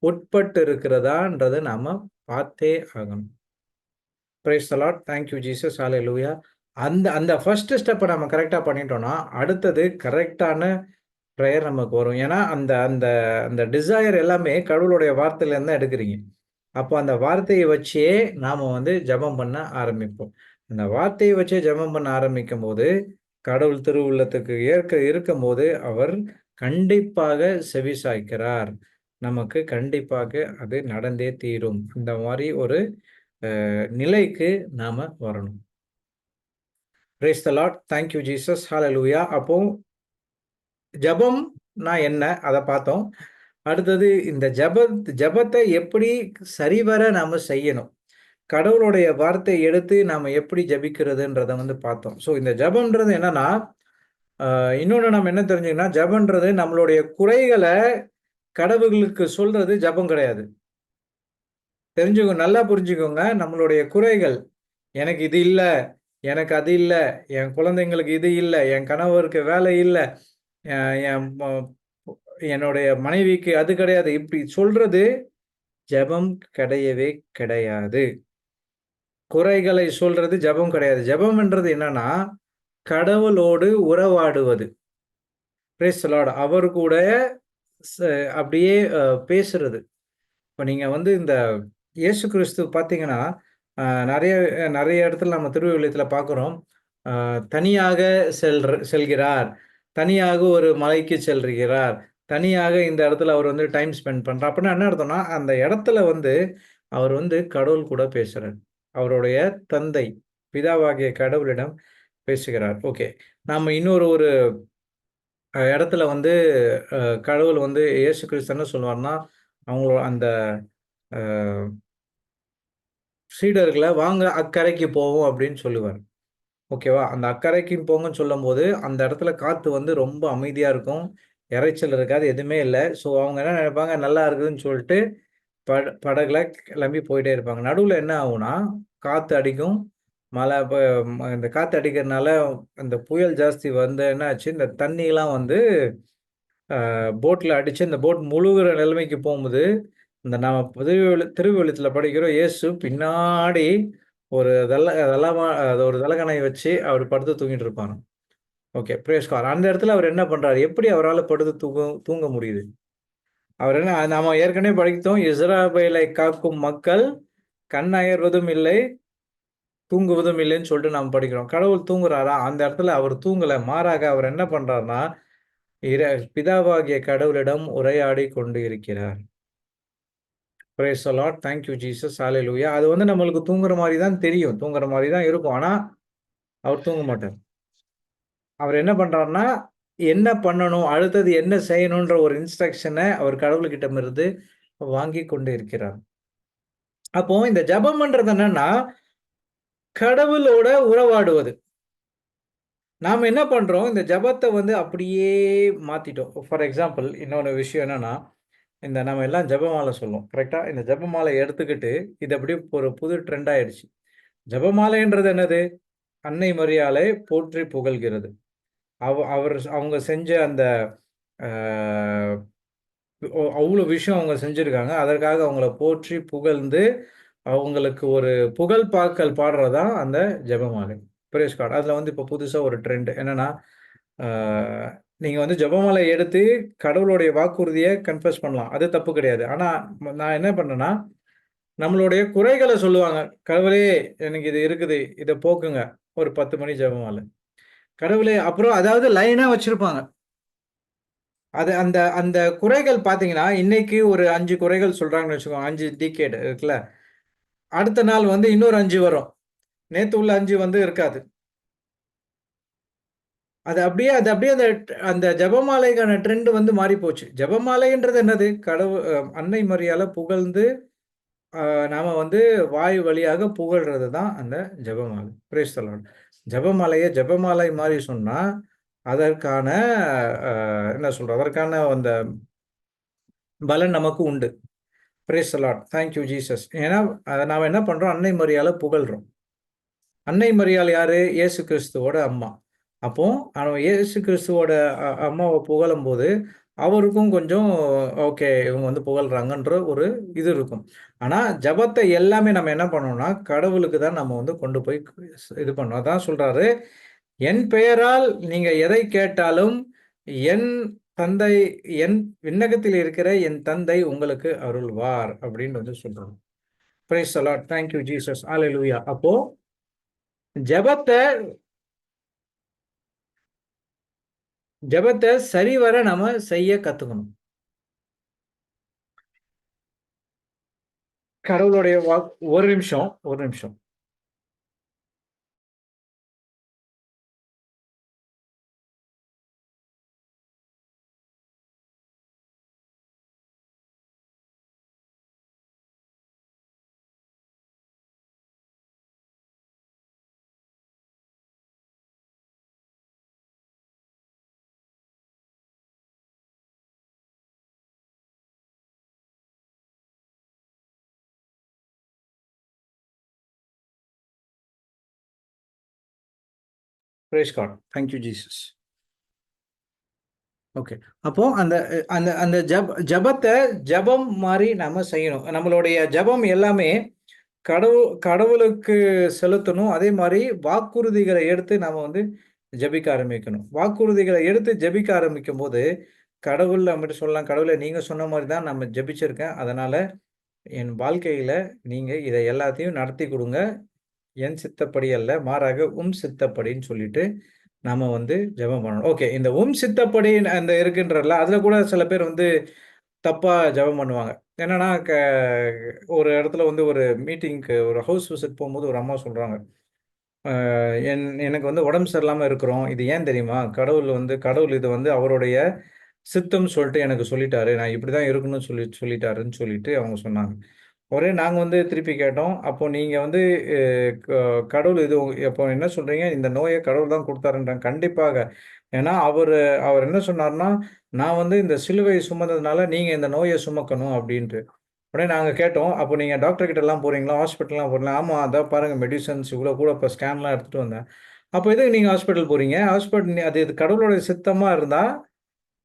உட்பட்டு இருக்கிறதான்றத நாம பார்த்தே ஆகணும். Praise the Lord. Thank you Jesus. Hallelujah. அந்த அந்த ஃபர்ஸ்ட் ஸ்டெப்ப நம்ம கரெக்ட்டா பண்ணிட்டோம்னா, அடுத்தது கரெக்ட்டான பிரேயர் நமக்கு வரும். ஏன்னா, அந்த அந்த அந்த டிசையர் எல்லாமே கடவுளுடைய வார்த்தையிலேருந்து தான் எடுக்கிறீங்க. அப்போ அந்த வார்த்தைய வச்சே நாம வந்து ஜெபம் பண்ண ஆரம்பிப்போம். அந்த வார்த்தைய வச்சே ஜெபம் பண்ண ஆரம்பிக்கும்போது, கடவுள் திருவுள்ளத்துக்கு இருக்கும்போது, அவர் கண்டிப்பாக செவிசாய்க்கிறார். நமக்கு கண்டிப்பாக அது நடந்தே தீரும். இந்த மாரி ஒரு நிலைக்கு நாம வரணும். Praise the Lord. Thank you Jesus. Hallelujah. அப்போ ஜெபம்னா என்ன? அத பார்த்தோம். அடுத்தது இந்த ஜெபத்த எப்படி சரிவர நாம செய்யணும்? கடவுளுடைய வார்த்தைய எடுத்து நாம எப்படி ஜெபிக்கிறதுன்றத வந்து பார்த்தோம். ஸோ இந்த ஜெபம்ன்றது என்னன்னா, அ இன்னொன்னு நம்ம என்ன தெரிஞ்சுக்கணும்னா, ஜெபம்ன்றது நம்மளுடைய குறைகள கடவுளுக்கு சொல்றது ஜெபம் கிடையாது. நல்லா புரிஞ்சுக்கோங்க. நம்மளுடைய குறைகள், எனக்கு இது இல்ல, எனக்கு அது இல்ல, என் குழந்தைங்களுக்கு இது இல்ல, என் கணவருக்கு வேலை இல்ல, அ என் ம என்னுடைய மனைவிக்கு அது கிடையாது. இப்படி சொல்றது ஜெபம் கிடையவே கிடையாது. குறைகளை சொல்றது ஜெபம் கிடையாது. ஜெபம்ன்றது என்னன்னா, கடவுளோடு உறவாடுவது. Price the Lord. அவர் கூட ச அப்படியே பேசுறது. இப்ப நீங்க வந்து இந்த இயேசு கிறிஸ்து பார்த்தீங்கன்னா, அ நெறைய நெறைய இடத்துல நம்ம திருவிவிலியத்தில பார்க்குறோம். அ தனியாக செல்கிறார். தனியாக ஒரு மலைக்கு செல்கிறார். தனியாக இந்த இடத்துல அவர் வந்து டைம் ஸ்பெண்ட் பண்றார். அப்படின்னா என்ன அர்த்தம்னா, அந்த இடத்துல வந்து அவர் வந்து கடவுள் கூட பேசுறார். அவருடைய தந்தை, பிதாவாகிய கடவுளிடம் பேசுகிறார். ஓகே. நாம இன்னொரு ஒரு இடத்துல வந்து அ கடவுள் வந்து இயேசு கிறிஸ்து என்ன சொல்லுவார்ன்னா, அவங்களோட அந்த அ சீடர்கள "வாங்க அக்கரைக்கு போவோம்" அப்படின்னு சொல்லுவாரு. ஓகேவா? அந்த அக்கரைக்கு போங்கன்னு சொல்லும்போது, அந்த இடத்துல காத்து வந்து ரொம்ப அமைதியா இருக்கும். இரைச்சல் இருக்காது, எதுவுமே இல்ல. ஸோ அவங்க என்ன நினைப்பாங்க, நல்லா இருக்குதுன்னு சொல்லிட்டு படகுல கிளம்பி போயிட்டே இருப்பாங்க. நடுவுல என்ன ஆகும்னா, காத்து அடிக்கும். மழை இந்த காத்து அடிக்கிறனால அந்த புயல் ஜாஸ்தி வந்து என்ன ஆச்சு, இந்த தண்ணிலாம் வந்து போட்ல அடிச்சு அந்த போட் முழுகுற நிலைமைக்கு போகும்போது, இந்த நாம திருவிவிலியத்தில படிக்கிறோம். இயேசு பின்னாடி ஒரு தளவா அது ஒரு தலகாணி வச்சு அவர் படுத்து தூங்கிட்டு இருப்பாராம். ஓகே. Praise God. அந்த இடத்துல அவர் என்ன பண்றாரு? எப்படி அவரால படுத்து தூங்க முடியுது? அவர் என்ன நாம ஏற்கனவே படித்தோம். இஸ்ரவேலை காக்கும் மக்கள் கண் அயர்வதும் இல்லை, தூங்குவதும் இல்லைன்னு சொல்லிட்டு நாம் படிக்கிறோம். கடவுள் தூங்குறாரா? அந்த இடத்துல அவர் தூங்கல. மாறாக அவர் என்ன பண்றார்ன்னா, இர பிதாவாகிய கடவுளிடம் உரையாடிக் கொண்டு இருக்கிறார். Praise the Lord. Thank you Jesus. Hallelujah. அது வந்து நம்மளுக்கு தூங்குற மாரி தான் தெரியும். தூங்குற மாரி தான் இருக்கும். ஆனா, அவர் தூங்க மாட்டார். அவர் என்ன பண்றார்ன்னா, என்ன பண்ணணும்? அடுத்தது என்ன செய்யணுன்ற ஒரு இன்ஸ்ட்ரக்ஷன அவர் கடவுள்கிட்டமிருந்து வாங்கிக் கொண்டு இருக்கிறார். அப்போ இந்த ஜெபம்ன்றது என்னன்னா, கடவுளோட உறவாடுவது. நாம என்ன பண்றோம்? இந்த ஜெபத்த வந்து அப்படியே மாத்திட்டோம். ஃபார் எக்ஸாம்பிள் இன்னொரு விஷயம் என்னன்னா, இந்த நம்ம எல்லாம் ஜெபமாலை சொல்லுவோம். கரெக்ட்டா? இந்த ஜெபமாலை எடுத்துக்கிட்டு, இது அப்படியே ஒரு புது ட்ரெண்ட் ஆயிடுச்சு. ஜெபமாலைன்றது என்னது? அன்னை மரியாளை போற்றி புகழ்கிறது. அவங்க செஞ்ச அந்த அ அவ்ளோ விஷயம் அவங்க செஞ்சிருக்காங்க. அதற்காக அவங்கள போற்றி புகழ்ந்து, அவங்களுக்கு ஒரு புகழ் பாக்கள் பாடுறது தான் அந்த ஜெபமாலை. Praise God. அதுல வந்து இப்போ புதுசா ஒரு ட்ரெண்ட் என்னன்னா, ஆ நீங்க வந்து ஜெபமாலை எடுத்து கடவுளுடைய வாக்குறுதிய கன்ஃபெஸ் பண்ணலாம். அது தப்பு கிடையாது. ஆனா நான் என்ன பண்ணேன்னா, நம்மளுடைய குறைகள சொல்லுவாங்க. "கடவுளே எனக்கு இது இருக்குது. இத போக்குங்க." ஒரு 10 மணி ஜெபமாலை. கடவுளே அப்புறம் அதாவது லைனா வச்சிருப்பாங்க. அது அந்த அந்த குறைகள் பார்த்தீங்கன்னா, இன்னைக்கு ஒரு 5 குறைகள் சொல்றாங்கன்னு வச்சுக்கோங்க. 5 டிகேட் இருக்குல்ல. அடுத்த நாள் வந்து இன்னொரு 5 வரும். நேத்து உள்ள 5 வந்து இருக்காது. அது அப்படியே அந்த ஜெபமாலைக்கான ட்ரெண்ட் வந்து மாறி போச்சு. ஜெபமாலைன்றது என்னது? அன்னை மரியாள புகழ்ந்து, அ நாம வந்து வாய் வழியாக புகழ்றது தான் அந்த ஜெபமாலை. Price the Lord. ஜெபமாலைய ஜெபமாலை மாரி சொன்னா, அதற்கான என்ன சொல்றது? அதற்கான அந்த பலன் நமக்கு உண்டு. Price the Lord. Thank you Jesus. ஏன்னா, நாம என்ன பண்றோம்? அன்னை மரியாள புகழ்றோம். அன்னை மரியாள் யாரு? இயேசு கிறிஸ்துவோட அம்மா. அப்போ இயேசு கிறிஸ்துவோட அம்மாவ புகழும்போது, அவருக்கும் கொஞ்சம் ஓகே, இவங்க வந்து புகழ்றாங்கன்ற ஒரு இது இருக்கும். ஆனா, ஜெபத்த எல்லாமே நம்ம என்ன பண்ணணும்னா, கடவுளுக்கு தான் நம்ம வந்து கொண்டு போய் இது பண்ணணும். அதான் சொல்றாரு, "என் பெயரால் நீங்க எதை கேட்டாலும், என் தந்தை என் விண்ணகத்தில் இருக்கிற என் தந்தை உங்களுக்கு அருள்வார்." அப்படின்னு வந்து சொல்றாரு. Praise the Lord. Thank you Jesus. Hallelujah. அப்போ ஜெபத்த ஜெபத்த சரிவர நம்ம செய்ய கத்துக்கணும். கடவுளுடைய ஒரு நிமிஷம், ஒரு நிமிஷம். Praise God. Thank you Jesus. Okay. அப்போ அந்த அந்த அந்த ஜெபத்த ஜெபம் மாரி நம்ம செய்யணும். நம்மளுடைய ஜெபம் எல்லாமே கடவுளுக்கு செலுத்தணும். அதே மாரி வாக்குறுதிகள எடுத்து நாம வந்து ஜெபிக்க ஆரம்பிக்கணும். வாக்குறுதிகள எடுத்து ஜெபிக்க ஆரம்பிக்கும்போது, கடவுள் நம்மட்ட சொல்லலாம், "கடவுளே நீங்க சொன்ன மாரி தான் நம்ம ஜெபிச்சிருக்கேன். அதனால என் வாழ்க்கையில நீங்க இத எல்லாத்தையும் நடத்தி குடுங்க. என் சித்தப்படி அல்ல, மாறாக உம் சித்தப்படின்னு சொல்லிட்டு, நாம வந்து ஜெபம் பண்ணணும். ஓகே. இந்த உம் சித்தப்படி அந்த இருக்குன்றதுல, அதுல கூட சில பேர் வந்து தப்பா ஜெபம் பண்ணுவாங்க. என்னன்னா, ஒரு இடத்துல வந்து ஒரு மீட்டிங்க்கு ஒரு ஹவுஸ் விசிட் போம்போது ஒரு அம்மா சொல்றாங்க. அ எனக்கு வந்து உடம்பு சரியில்லாம இருக்கிறோம். இது ஏன் தெரியுமா? கடவுள் இது வந்து அவருடைய சித்தம்ன்னு சொல்லிட்டு எனக்கு சொல்லிட்டாரு. நான் இப்படிதான் இருக்கணும்னு சொல்லிட்டாருன்னு சொல்லிட்டு அவங்க சொன்னாங்க. நாங்க வந்து திருப்பி கேட்டோம். அப்போ நீங்க வந்து அ க கடவுள் அப்போ என்ன சொல்றீங்க? இந்த நோய கடவுள் தான் குடுத்தாருன்றாங்க. கண்டிப்பாக. ஏன்னா அவர் என்ன சொன்னாருன்னா, நான் வந்து இந்த சிலுவை சுமந்ததுனால நீங்க இந்த நோய சுமக்கணும் அப்டின்ட்டு. உடனே நாங்க கேட்டோம். அப்போ நீங்க டாக்டர் கிட்டலாம் போறீங்களா? ஹாஸ்பிட்டல்லாம் போறீங்களா? ஆமா. அதான் பாருங்க மெடிசின்ஸ் இவ்ளோ கூட இப்ப ஸ்கேன்லாம் எடுத்துட்டு வந்தேன். அப்போ எதுக்கு நீங்க ஹாஸ்பிட்டல் போறீங்க? அது கடவுளுடைய சித்தமா இருந்தா,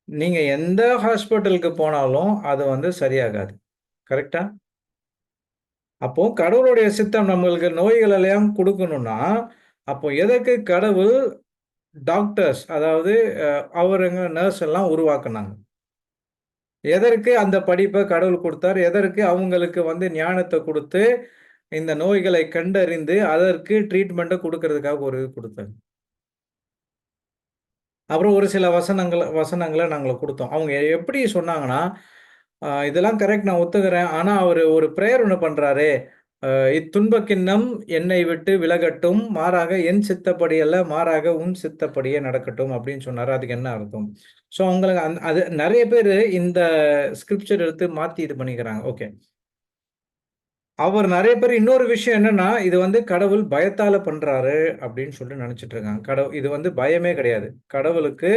நீங்க எந்த ஹாஸ்பிட்டலுக்கு போனாலும் அது வந்து சரியாகாது. கரெக்ட்டா? அப்போ கடவுளுடைய சித்தம் நம்மளுக்கு நோய்கள் எல்லாம் குடுக்கணும்னா, அப்போ எதற்கு கடவுள் டாக்டர்ஸ் அதாவது அவருங்க நர்ஸ் எல்லாம் உருவாக்குனாங்க. எதற்கு அந்த படிப்ப கடவுள் குடுத்தார்? எதற்கு அவங்களுக்கு வந்து ஞானத்த குடுத்து, இந்த நோய்களை கண்டறிந்து, அதற்கு ட்ரீட்மெண்ட்ட குடுக்கறதுக்காக ஒரு இது குடுத்தாங்க. அப்புறம் ஒரு சில வசனங்கள நாங்க குடுத்தோம். அவங்க எப்படி சொன்னாங்கன்னா, இதெல்லாம் கரெக்ட் நான் ஒத்துக்கிறேன். ஆனா அவரு ஒரு பிரேயர் ஒண்ணு பண்றாரே, இத்துன்பக் கிண்ணம் என்னை விட்டு விலகட்டும். மாறாக என் சித்தப்படி அல்ல, மாறாக உன் சித்தப்படியே நடக்கட்டும் அப்படின்னு சொன்னாரு. அதுக்கு என்ன அர்த்தம்? ஸோ உங்களுக்கு அது நெறைய பேரு இந்த ஸ்கிரிப்சர் எடுத்து மாத்தி இது பண்ணிக்கிறாங்க. ஓகே. அவர் நெறைய பேர் இன்னொரு விஷயம் என்னன்னா, இது வந்து கடவுள் பயத்தால பண்றாரு அப்படின்னு சொல்லிட்டு நெனச்சுட்டு இருக்காங்க. இது வந்து பயமே கிடையாது. கடவுளுக்கு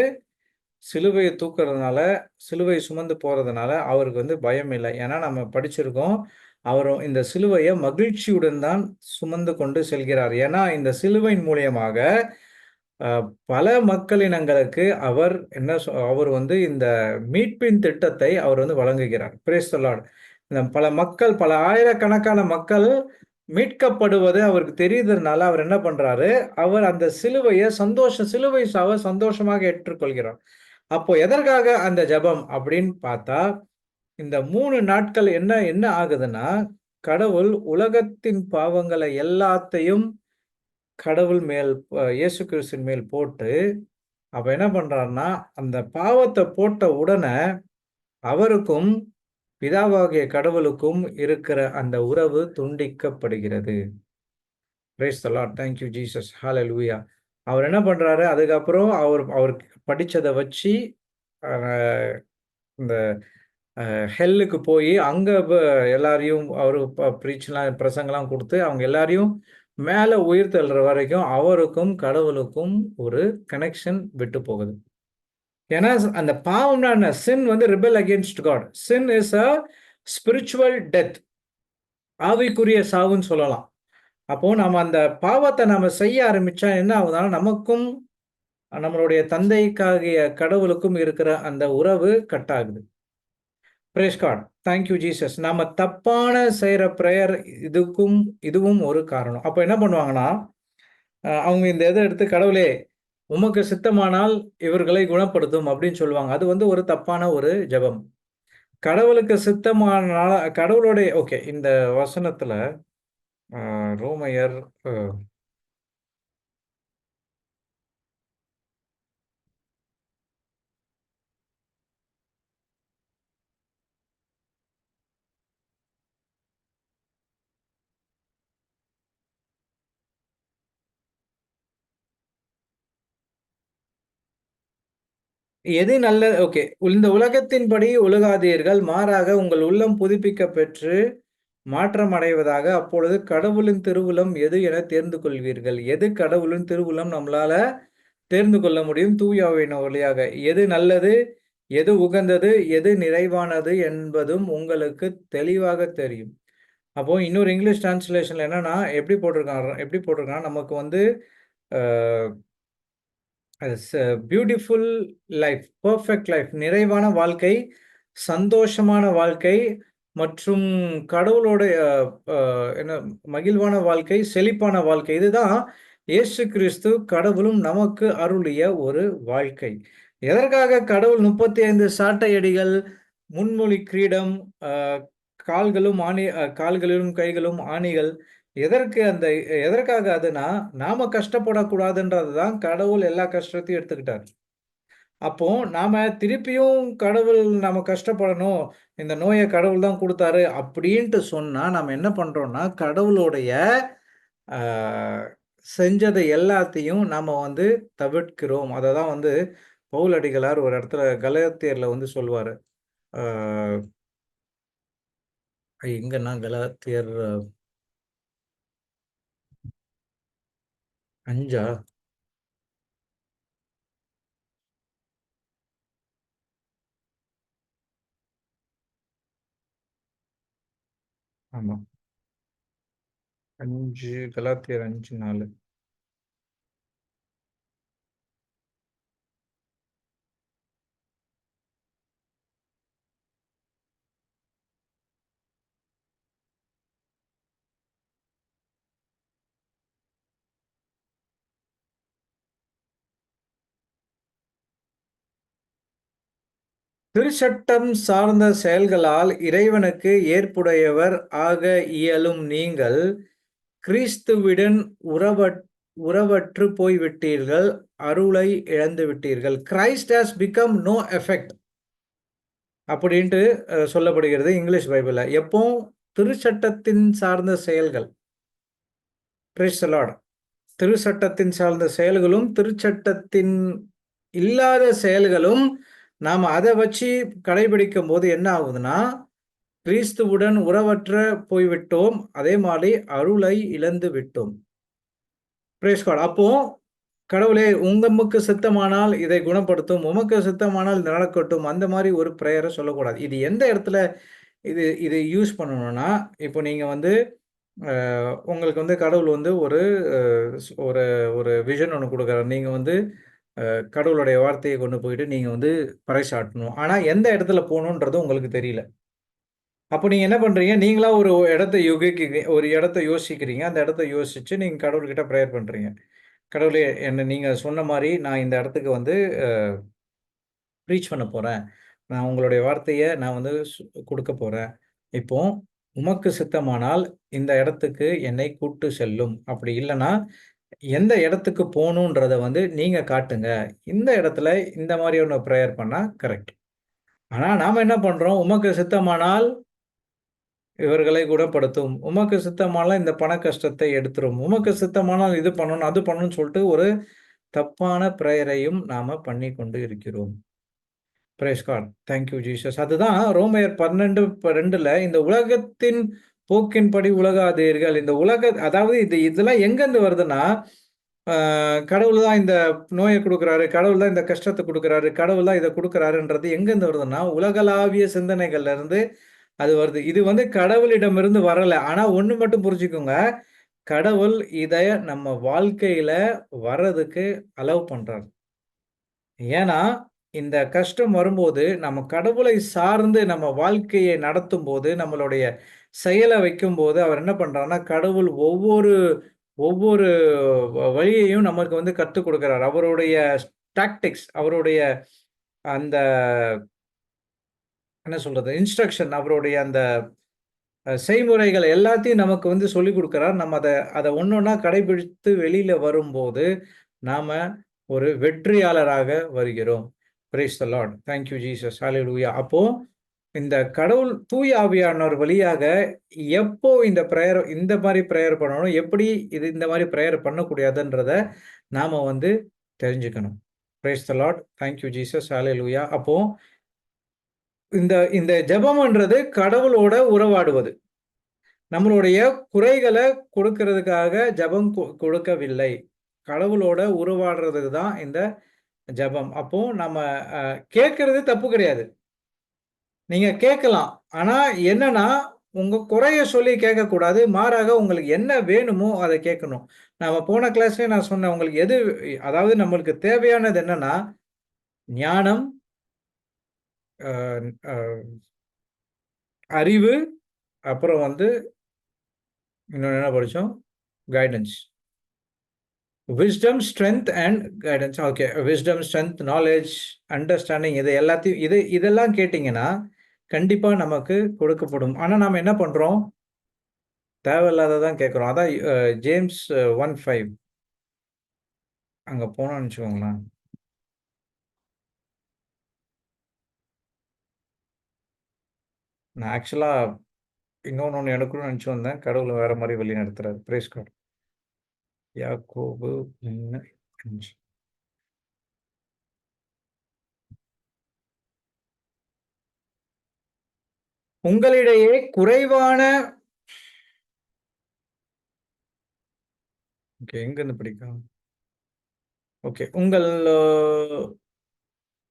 சிலுவைய தூக்குறதுனால, சிலுவை சுமந்து போறதுனால அவருக்கு வந்து பயம் இல்ல. ஏன்னா நம்ம படிச்சிருக்கோம். அவரு இந்த சிலுவைய மகிழ்ச்சியுடன் தான் சுமந்து கொண்டு செல்கிறார். ஏன்னா இந்த சிலுவையின் மூலியமாக அ பல மக்களினங்களுக்கு அவர் வந்து இந்த மீட்பின் திட்டத்தை அவர் வந்து வழங்குகிறார். Price the Lord. இந்த பல ஆயிரக்கணக்கான மக்கள் மீட்கப்படுவது அவருக்கு தெரியுறதுனால அவர் என்ன பண்றாரு, அவர் அந்த சிலுவை சாவ சந்தோஷமாக ஏற்றுக்கொள்கிறார். அப்போ எதற்காக அந்த ஜெபம் அப்படின்னு பார்த்தா, இந்த 3 நாட்கள் என்ன என்ன ஆகுதுன்னா, கடவுள் உலகத்தின் பாவங்களை எல்லாத்தையும் கடவுள் மேல் இயேசு கிறிஸ்துவின் மேல் போட்டு, அப்ப என்ன பண்றாருன்னா, அந்த பாவத்த போட்ட உடனே அவருக்கும், பிதாவாகிய கடவுளுக்கும் இருக்கிற அந்த உறவு துண்டிக்கப்படுகிறது. Praise the Lord. Thank you Jesus. Hallelujah. அவர் என்ன பண்றாரு, அதுக்கப்புறம் அவருக்கு படிச்சத வச்சு, அ இந்த ஹெல்லுக்கு போயி, அங்க எல்லாரையும் அவரு ப்ரீச்லாம் பிரசங்கலாம் குடுத்து, அவங்க எல்லாரையும் மேல உயிர் தள்ளுற வரைக்கும், அவருக்கும் கடவுளுக்கும் ஒரு கனெக்ஷன் விட்டு போகுது. ஏன்னா, அந்த பாவம்னா என்ன? சின் வந்து rebel against God. Sin is a spiritual death. ஆவிக்குரிய சாவுன்னு சொல்லலாம். அப்போ நம்ம அந்த பாவத்த நம்ம செய்ய ஆரம்பிச்சா என்ன ஆகுதுன்னா, நமக்கும் நம்மளுடைய தந்தைக்காகிய கடவுளுக்கும் இருக்கிற அந்த உறவு கட் ஆகுது. Praise God. Thank you Jesus. நாம தப்பான செய்ற பிரேயர் இதுவும் ஒரு காரணம். அப்ப என்ன பண்ணுவாங்கன்னா, அவங்க இந்த இத எடுத்து கடவுளே உமக்கு சித்தமானால் இவர்களை குணப்படுத்தும் அப்படின்னு சொல்லுவாங்க. அது வந்து ஒரு தப்பான ஒரு ஜெபம். கடவுளுக்கு சித்தமானா கடவுளுடைய ஓகே இந்த வசனத்துல அ ரோமையர் அ எது நல்ல ஓகே. இந்த உலகத்தின்படி ஒழுகாதீர்கள். மாறாக உங்கள் உள்ளம் புதுப்பிக்கப் பெற்று மாற்றம் அடைவதாக. அப்பொழுது கடவுளின் திருவுளம் எது என தேர்ந்து கொள்வீர்கள். எது கடவுளின் திருவுளம் நம்மளால தேர்ந்து கொள்ள முடியும் தூய ஆவியின் வழியாக. எது நல்லது, எது உகந்தது, எது நிறைவானது என்பதும் உங்களுக்கு தெளிவாக தெரியும். அப்போ இன்னொரு இங்கிலீஷ் டிரான்ஸ்லேஷன்ல என்னன்னா, எப்படி போட்டிருக்காங்கன்னா, நமக்கு வந்து a beautiful life, perfect life, நிறைவான வாழ்க்கை, சந்தோஷமான வாழ்க்கை மற்றும் கடவுளுடைய அ என்ன மகிழ்வான வாழ்க்கை, செழிப்பான வாழ்க்கை. இதுதான் இயேசு கிறிஸ்து கடவுளும் நமக்கு அருளிய ஒரு வாழ்க்கை. எதற்காக கடவுள் 35 சாட்டை அடிகள், முன்மொழி கிரீடம், அ கால்களிலும் கைகளும் ஆணிகள். எதற்கு அந்த எதற்காக அதுனா, நாம கஷ்டப்படக்கூடாதுன்றது தான் கடவுள் எல்லா கஷ்டத்தையும் எடுத்துக்கிட்டார். அப்போ நாம திருப்பியும் கடவுள் நாம கஷ்டப்படணும். இந்த நோய கடவுள் தான் குடுத்தாரு அப்டின்ட்டு சொன்னா, நாம என்ன பண்றோம்னா, கடவுளுடைய ஆ செஞ்சத எல்லாத்தையும் நாம வந்து தவிர்க்கிறோம். அத தான் வந்து பவுல் அடிகளார் ஒரு இடத்துல கலாத்தியர்ல வந்து சொல்வாரு. ஆ எங்கன்னா கலாத்தியர் 5 ஆமா. 5 கலாத்தியர் 5:4. திருச்சட்டம் சார்ந்த செயல்களால் இறைவனுக்கு ஏற்புடையவர் ஆக இயலும் நீங்கள், கிறிஸ்துவுடன் உறவற்று போய்விட்டீர்கள், அருளை இழந்துவிட்டீர்கள். Christ has become no effect அப்படின்ட்டு சொல்லப்படுகிறது இங்கிலீஷ் பைபிள்ல. எப்போ திருச்சட்டத்தின் சார்ந்த செயல்கள். Price the Lord. திருச்சட்டத்தின் சார்ந்த செயல்களும், திருச்சட்டத்தின் இல்லாத செயல்களும், நாம அத வச்சு கடைபிடிக்கும்போது என்ன ஆகுதுன்னா, கிறிஸ்துவுடன் உறவற்ற போய்விட்டோம். அதே மாரி அருளை இழந்து விட்டோம். Praise God. அப்போ கடவுளே உமக்கு சித்தமானால் இதை குணப்படுத்தும். உமக்கு சித்தமானால் இது நடக்கட்டும். அந்த மாரி ஒரு பிரேயர சொல்லக்கூடாது. இது எந்த இடத்துல இது இது யூஸ் பண்ணணும்னா, இப்போ நீங்க வந்து அ உங்களுக்கு வந்து கடவுள் வந்து ஒரு அ ஒரு ஒரு விஷன் ஒண்ணு குடுக்குறாரு. நீங்க வந்து கடவுளுடைய வார்த்தைய கொண்டு போயிட்டு நீங்க வந்து பறைசாற்றணும். ஆனா எந்த இடத்துல போணுன்றது உங்களுக்கு தெரியல. அப்ப நீங்க என்ன பண்றீங்க? நீங்களா ஒரு இடத்த யோசிக்கிறீங்க. அந்த இடத்த யோசிச்சு நீங்க கடவுள்கிட்ட பிரேயர் பண்றீங்க. கடவுளே என்ன நீங்க சொன்ன மாரி நான் இந்த இடத்துக்கு வந்து ப்ரீச் பண்ண போறேன். நான் உங்களுடைய வார்த்தைய நான் வந்து குடுக்க போறேன். இப்போ உமக்கு சித்தமானால் இந்த இடத்துக்கு என்னை கூட்டு செல்லும். அப்படி இல்லன்னா, எந்த இடத்துக்கு போணுன்றத வந்து நீங்க காட்டுங்க. இந்த இடத்துல இந்த மாரியான பிரேயர் பண்ணா கரெக்ட். ஆனா நாம என்ன பண்றோம்? உமக்கு சித்தமானால் இவர்களை குணப்படுத்தும். உமக்கு சித்தமானால் இந்த பண கஷ்டத்தை எடுத்துரும். உமக்கு சித்தமானால் இது பண்ணணும், அது பண்ணணும்னு சொல்லிட்டு ஒரு தப்பான பிரேயரையும் நாம பண்ணிக்கொண்டு இருக்கிறோம். Praise God. Thank you Jesus. அதுதான் ரோமையர் 12:2ல இந்த உலகத்தின் போக்கின்படி உலகாதீர்கள். இந்த அதாவது இதெல்லாம் எங்கேருந்து வருதுன்னா, கடவுள் தான் இந்த நோய குடுக்குறாரு, கடவுள் தான் இந்த கஷ்டத்த குடுக்குறாரு, கடவுள் தான் இத குடுக்குறாருன்றது எங்கேருந்து வருதுன்னா, உலகளாவிய சிந்தனைகள்ல இருந்து அது வருது. இது வந்து கடவுளிடமிருந்து வரல. ஆனா ஒண்ணு மட்டும் புரிஞ்சுக்கோங்க. கடவுள் இத நம்ம வாழ்க்கையில வர்றதுக்கு அலோவ் பண்றாரு. ஏன்னா, இந்த கஷ்டம் வரும்போது, நம்ம கடவுளை சார்ந்து நம்ம வாழ்க்கையை நடத்தும்போது, நம்மளுடைய செயல வைக்கும்போது, அவர் என்ன பண்றாருன்னா, கடவுள் ஒவ்வொரு ஒவ்வொரு வழியையும் நமக்கு வந்து கத்துக் குடுக்குறாரு. அவருடைய டாக்டிக்ஸ், அவருடைய அந்த என்ன சொல்றது? இன்ஸ்ட்ரக்ஷன், அவருடைய அந்த செய்முறைகள் எல்லாத்தையும் நமக்கு வந்து சொல்லிக் குடுக்குறார். நம்ம அத ஒண்ணொண்ணா கடைபிடித்து வெளியில வரும்போது, நாம ஒரு வெற்றியாளராக வருகிறோம். Praise the Lord. Thank you Jesus. Hallelujah. அப்போ இந்த கடவுள் தூய ஆவியானவர் வழியாக எப்போ இந்த மாரி பிரேயர் பண்ணணும், எப்படி இந்த மாரி பிரேயர் பண்ணக்கூடாதுன்றத நாம வந்து தெரிஞ்சுக்கணும். Praise the Lord. Thank you Jesus. Hallelujah. அப்போ இந்த இந்த ஜெபம்ன்றது கடவுளோட உறவாடுவது. நம்மளுடைய குறைகள கொடுக்கிறதுக்காக ஜெபம் கொடுக்கவில்லை. கடவுளோட உறவாடுறதுக்கு தான் இந்த ஜெபம். அப்போ நம்ம கேட்கிறது தப்பு கிடையாது. நீங்க கேட்கலாம். ஆனா என்னன்னா, உங்க குறைய சொல்லி கேட்கக்கூடாது. மாறாக உங்களுக்கு என்ன வேணுமோ அத கேட்கணும். நாம போன கிளாஸ்லயே நான் சொன்னேன். உங்களுக்கு அதாவது நம்மளுக்கு தேவையானது என்னன்னா, ஞானம், அ அ அறிவு, அப்புறம் வந்து இன்னொன்னு என்ன படிச்சோம்? Guidance. Wisdom, strength and guidance. Okay. Wisdom, strength, knowledge, understanding இதெல்லாம் கேட்டீங்கன்னா, கண்டிப்பா நமக்கு கொடுக்கப்படும். ஆனா நாம என்ன பண்றோம்? தேவையில்லாததான் கேட்கிறோம். அதான் ஜேம்ஸ் 1:5 அங்க போனோம்னு வச்சுக்கோங்களேன். நான் ஆக்சுவலா இன்னொன்னு எடுக்கணும்னு நெனச்சு வந்தேன். கடவுள் வேற மாரி வழி நடத்துறாரு. Praise God. யாக்கோபு 1:5. உங்களிடையே குறைவான ஓகே. எங்கருந்து படிக்கலாம்? ஓகே.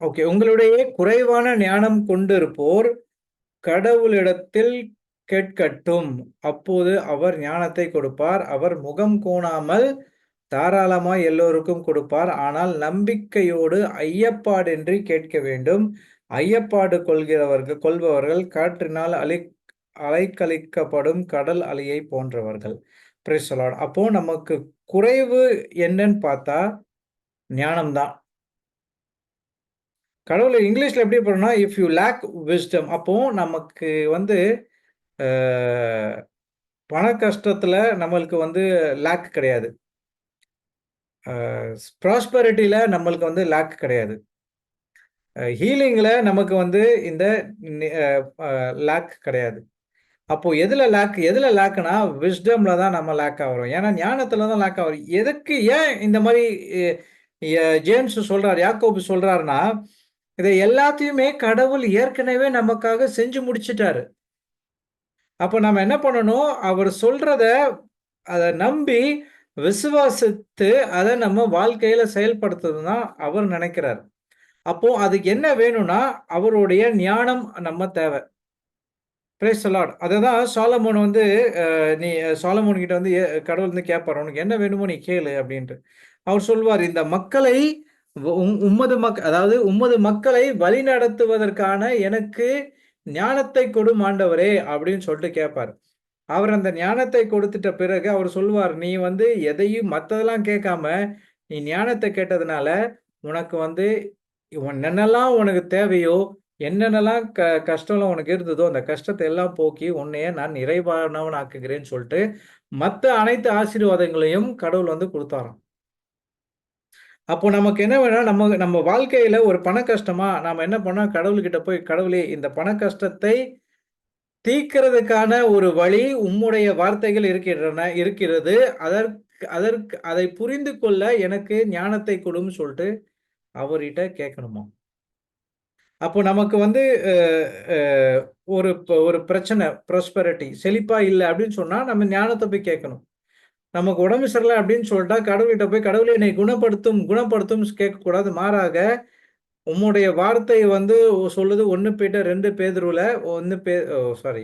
ஓகே. உங்களிடையே குறைவான ஞானம் கொண்டிருப்போர் கடவுளிடத்தில் கேட்கட்டும். அப்போது அவர் ஞானத்தை கொடுப்பார். அவர் முகம் கோணாமல் தாராளமாய் எல்லோருக்கும் கொடுப்பார். ஆனால் நம்பிக்கையோடு ஐயப்பாடின்றி கேட்க வேண்டும். ஐயப்பாடு கொள்பவர்கள் காற்றினால் அலைக்கழிக்கப்படும் கடல் அலையை போன்றவர்கள். Price the Lord. அப்போ நமக்கு குறைவு என்னன்னு பார்த்தா ஞானம் தான். கடவுள இங்கிலீஷ்ல எப்படி போடும்னா, இஃப் யூ லேக் விஸ்டம் அப்போ நமக்கு வந்து அ பண கஷ்டத்துல நம்மளுக்கு வந்து லேக் கிடையாது. அ ப்ராஸ்பெரிட்டில நம்மளுக்கு வந்து லேக் கிடையாது. ஹீலிங்ல நமக்கு வந்து இந்த நி அ அ லேக் கிடையாது. அப்போ எதுல லேக்னா, விஸ்டம்ல தான் நம்ம லேக் ஆகுறோம். ஏன்னா ஞானத்துல தான் லேக் ஆகுறோம். ஏன் இந்த மாரி எ ஜேம்ஸ் சொல்றாரு, யாக்கோபு சொல்றாருன்னா, இதை எல்லாத்தையுமே கடவுள் ஏற்கனவே நமக்காக செஞ்சு முடிச்சுட்டாரு. அப்ப நம்ம என்ன பண்ணணும்? அவர் சொல்றத அத நம்பி, விசுவாசித்து, அத நம்ம வாழ்க்கையில செயல்படுத்தணும்னு தான் அவர் நெனைக்கிறார். அப்போ அதுக்கு என்ன வேணும்னா, அவருடைய ஞானம் நம்ம தேவ. Price the Lord. அததான் சாலமோன் வந்து நீ சாலமோன் கிட்ட வந்து கடவுள் வந்து கேட்பாரு. "உனக்கு என்ன வேணுமோ நீ கேளு" அப்படின்ட்டு. அவர் சொல்வாரு, "இந்த மக்களை உமது மக்களை வழிநடத்துவதற்கான எனக்கு ஞானத்தை கொடும் ஆண்டவரே" அப்படின்னு சொல்லிட்டு கேட்பாரு. அவர் அந்த ஞானத்தை கொடுத்துட்ட பிறகு அவர் சொல்வார், "நீ வந்து எதையும் மத்ததெல்லாம் கேட்காம, நீ ஞானத்த கேட்டதுனால, உனக்கு வந்து என்னென்னலாம் உனக்கு தேவையோ, என்னென்னலாம் கஷ்டம்லாம் உனக்கு இருந்ததோ, அந்த கஷ்டத்த எல்லாம் போக்கி, உன்னைய நான் நிறைவானவன் ஆக்குகிறேன்னு" சொல்ட்டு, மத்த அனைத்து ஆசீர்வாதங்களையும் கடவுள் வந்து குடுத்தாராம். அப்போ நமக்கு என்ன வேணும்னா, நம்ம நம்ம வாழ்க்கையில ஒரு பண கஷ்டமா, நாம என்ன பண்ணோம், கடவுள்கிட்ட போய், "கடவுளே இந்த பண கஷ்டத்தை தீர்க்கிறதுக்கான ஒரு வழி உம்முடைய வார்த்தைகள் இருக்கிறது. அதை புரிந்து கொள்ள எனக்கு ஞானத்தை கொடுன்னு சொல்லிட்டு அவர்கிட்ட கேட்கணுமா. அப்போ நமக்கு வந்து அ அ ஒரு பிரச்சனை, ப்ராஸ்பெரிட்டி செழிப்பா இல்ல அப்படின்னு சொன்னா, நம்ம ஞானத்த போய் கேட்கணும். நமக்கு உடம்பு சரியில்ல அப்படின்னு சொல்லிட்டா, கடவுள்கிட்ட போய் கடவுளே என்னை குணப்படுத்தும், குணப்படுத்தும் கேட்கக்கூடாது. மாறாக உம்முடைய வார்த்தை வந்து சொல்லுது 1 பீட்டர் 2 பேதுருல 1 பே ஓ சாரி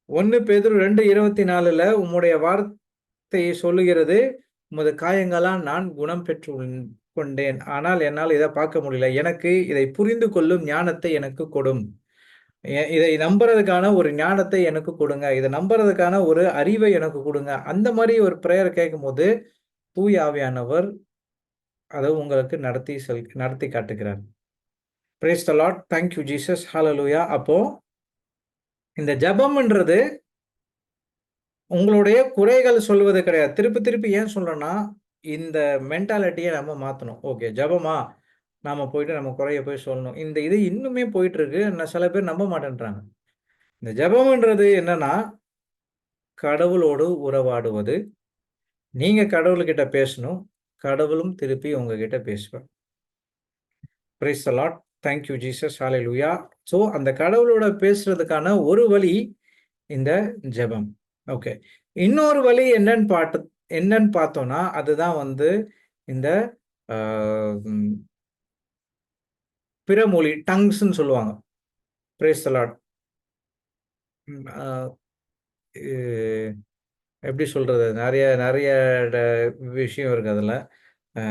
1 பேதுரு 2:24ல உம்முடைய வார்த்தை சொல்லுகிறது, உமது காயங்களால் நான் குணம் பெற்று கொண்டேன். ஆனால் என்னால் இத பார்க்க முடியல. எனக்கு இதை புரிந்து கொள்ளும் ஞானத்தை எனக்கு கொடும். இதை நம்புறதுக்கான ஒரு ஞானத்தை எனக்கு கொடுங்க. இத நம்புறதுக்கான ஒரு அறிவை எனக்கு குடுங்க. அந்த மாரி ஒரு பிரேயர் கேட்கும்போது, தூய ஆவியானவர் அத உங்களுக்கு நடத்தி காட்டுகிறார். Praise the Lord. Thank you Jesus. Hallelujah. அப்போ இந்த ஜெபம்ன்றது உங்களுடைய குறைகள் சொல்வது கிடையாது. திருப்பி திருப்பி ஏன் சொல்றேன்னா, இந்த மென்டாலிட்டிய நம்ம மாத்தணும். ஓகே ஜெபமா? நாம போயிட்டு நம்ம குறைய போய் சொல்லணும். இந்த இது இன்னுமே போயிட்டு இருக்கு. சில பேர் நம்ப மாட்டேன்றாங்க. இந்த ஜெபம்ன்றது என்னன்னா, கடவுளோடு உறவாடுவது. நீங்க கடவுள்கிட்ட பேசணும். கடவுளும் திருப்பி உங்ககிட்ட பேசுவார். Price the Lord. Thank you Jesus. Hallelujah. So அந்த கடவுளோட பேசுறதுக்கான ஒரு வழி இந்த ஜெபம். ஓகே. இன்னொரு வழி என்னன்னு பார்த்தோம்னா, அதுதான் வந்து இந்த ஆ ம் பிற மொழி டங்ஸ்ன்னு சொல்லுவாங்க. Price the Lord. ம் ஆ எ எப்படி சொல்றது? நெறைய நெறைய ட விஷயம் இருக்கு அதுல. ஆ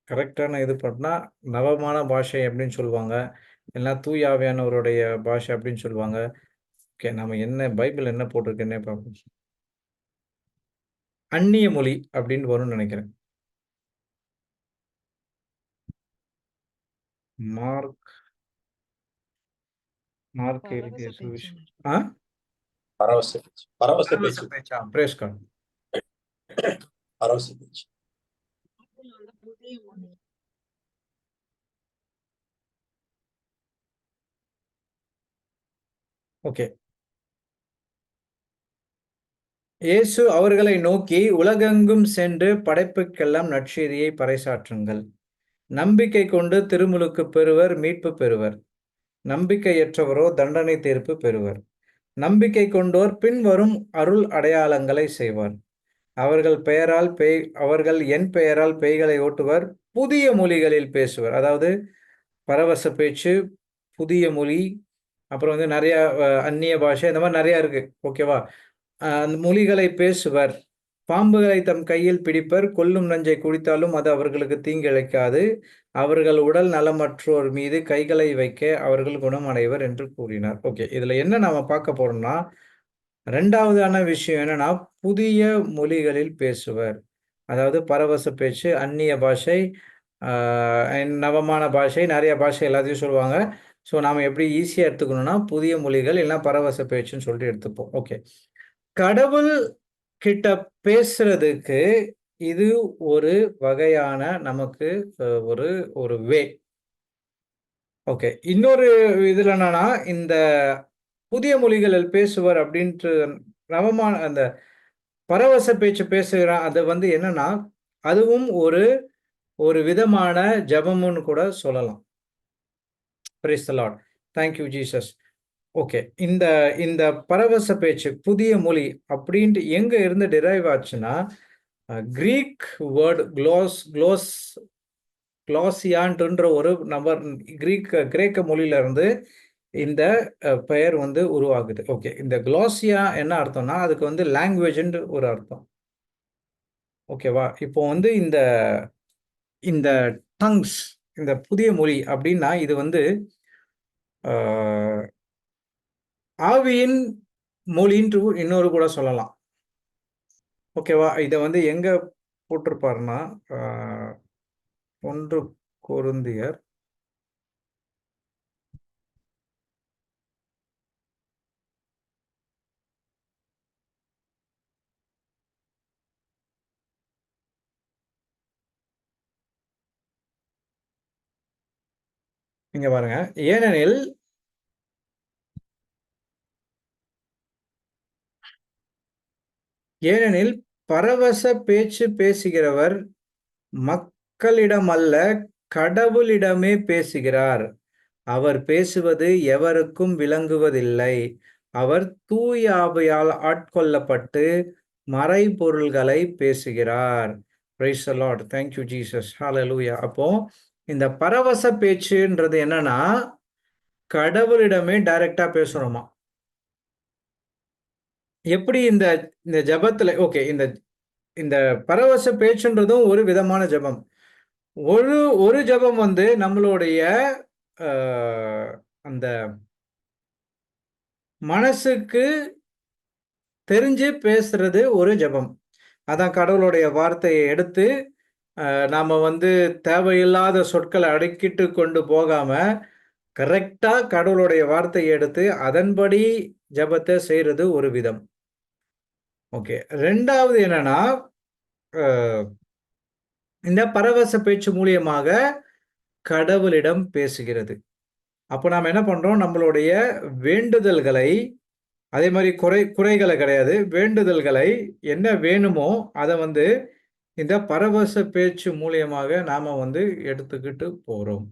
கரெக்ட்டான இது பண்ணா, நவமான பாஷை அப்படின்னு சொல்லுவாங்க. இல்லன்னா தூய ஆவியானவருடைய பாஷை அப்படின்னு சொல்லுவாங்க. ஓகே. நம்ம என்ன பைபிள் என்ன போட்டிருக்குன்னே பார்ப்போம். அந்நிய மொழி அப்படின்னு வரும்னு நெனைக்கிறேன். மார்க் மார்க் எழுதிய பரவச சுவிசேஷம். பேச்சுன்னு ஆ? பரவச பேச்சு. பரவச பரவச பேச்சு. பேச்சா? Praise God. பரவச பேச்சு. புதிய மொழி. ஓகே. இயேசு அவர்களை நோக்கி, உலகெங்கும் சென்று படைப்புக்கெல்லாம் நற்செய்தியை பறைசாற்றுங்கள். நம்பிக்கை கொண்டு திருமுழுக்கு பெறுவர், மீட்பு பெறுவர். நம்பிக்கையற்றவரோ தண்டனை தீர்ப்பு பெறுவர். நம்பிக்கை கொண்டோர் பின்வரும் அருள் அடையாளங்களை செய்வார். அவர்கள் என் பெயரால் பேய்களை ஓட்டுவர், புதிய மொழிகளில் பேசுவர். அதாவது பரவச பேச்சு, புதிய மொழி, அப்புறம் வந்து நெறைய அந்நிய பாஷை இந்த மாரி நெறைய இருக்கு. ஓகேவா? அந்த மொழிகளை பேசுவர். பாம்புகளை தம் கையில் பிடிப்பர், கொல்லும் நஞ்சை குடித்தாலும் அது அவர்களுக்கு தீங்கிழைக்காது. அவர்கள் உடல் நலமற்றோர் மீது கைகளை வைக்க அவர்கள் குணமடைவர் என்று கூறினார். ஓகே. இதுல என்ன நாம பார்க்க போறோம்னா, 2வதான விஷயம் என்னன்னா, புதிய மொழிகளில் பேசுவர். அதாவது பரவச பேச்சு, அந்நிய பாஷை, ஆ நவமான பாஷை, நெறைய பாஷை எல்லாத்தையும் சொல்லுவாங்க. ஸோ நாம எப்படி ஈஸியா எடுத்துக்கணும்னா, புதிய மொழிகள் இல்லன்னா பரவச பேச்சுன்னு சொல்லிட்டு எடுத்துப்போம். ஓகே. கடவுள் கிட்ட பேசுறதுக்கு இது ஒரு வகையான நமக்கு ஒரு ஒரு வே. ஓகே. இன்னொரு இதுல என்னன்னா, இந்த புதிய மொழிகளில் பேசுவர் அப்படின்ட்டு அந்த பரவச பேச்சு பேசுகிறான். அது வந்து என்னன்னா, அதுவும் ஒரு ஒரு விதமான ஜெபம்னு கூட சொல்லலாம். Price the Lord. Thank you Jesus. Okay. இந்த இந்த பரவச பேச்சு, புதிய மொழி அப்படின்ட்டு எங்க இருந்து டிரைவ் ஆச்சுன்னா, கிரீக் வேர்ட் குளோசியான்ட்டுன்ற ஒரு நபர் கிரேக்க மொழியிலிருந்து இந்த பெயர் வந்து உருவாகுது. ஓகே. இந்த குளோசியா என்ன அர்த்தம்னா, அதுக்கு வந்து லாங்குவேஜ்ன்ட்டு ஒரு அர்த்தம். ஓகேவா? இப்போ வந்து இந்த இந்த டங்ஸ் இந்த புதிய மொழி அப்டின்னா, இது வந்து ஆ ஆவியின் மொழின்ட்டு இன்னொரு கூட சொல்லலாம். ஓகேவா? இத வந்து எங்க போட்டிருப்பாருன்னா, ஆ 1 கொரிந்தியர் இங்க பாருங்க. ஏனெனில் ஏனெனில் பரவச பேச்சு பேசுகிறவர் மக்களிடம் அல்ல, கடவுளிடமே பேசுகிறார். அவர் பேசுவது எவருக்கும் விளங்குவதில்லை. அவர் தூய ஆவியால் ஆட்கொள்ளப்பட்டு மறைபொருள்களை பேசுகிறார். Praise the Lord. Thank you Jesus. Hallelujah. அப்போ இந்த பரவச பேச்சுன்றது என்னன்னா, கடவுளிடமே டைரக்டா பேசுறோமா. எப்படி இந்த இந்த ஜெபத்துல ஓகே, இந்த இந்த பரவச பேச்சுன்றதும் ஒரு விதமான ஜெபம். ஒரு ஒரு ஜெபம் வந்து நம்மளுடைய அந்த மனசுக்கு தெரிஞ்சு பேசுறது ஒரு ஜெபம். அதான் கடவுளுடைய வார்த்தையை எடுத்து நாம வந்து தேவையில்லாத சொற்களை அடக்கிட்டு கொண்டு போகாம, கரெக்டா கடவுளுடைய வார்த்தையை எடுத்து அதன்படி ஜெபத்தை செய்யறது ஒரு விதம். ஓகே. 2வது என்னன்னா, அ இந்த பரவச பேச்சு மூலியமாக கடவுளிடம் பேசுகிறது. அப்போ நாம என்ன பண்றோம்? நம்மளுடைய வேண்டுதல்களை, அதே மாரி குறைகளை கிடையாது. வேண்டுதல்களை என்ன வேணுமோ, அத வந்து இந்த பரவச பேச்சு மூலியமாக நாம வந்து எடுத்துக்கிட்டு போறோம்.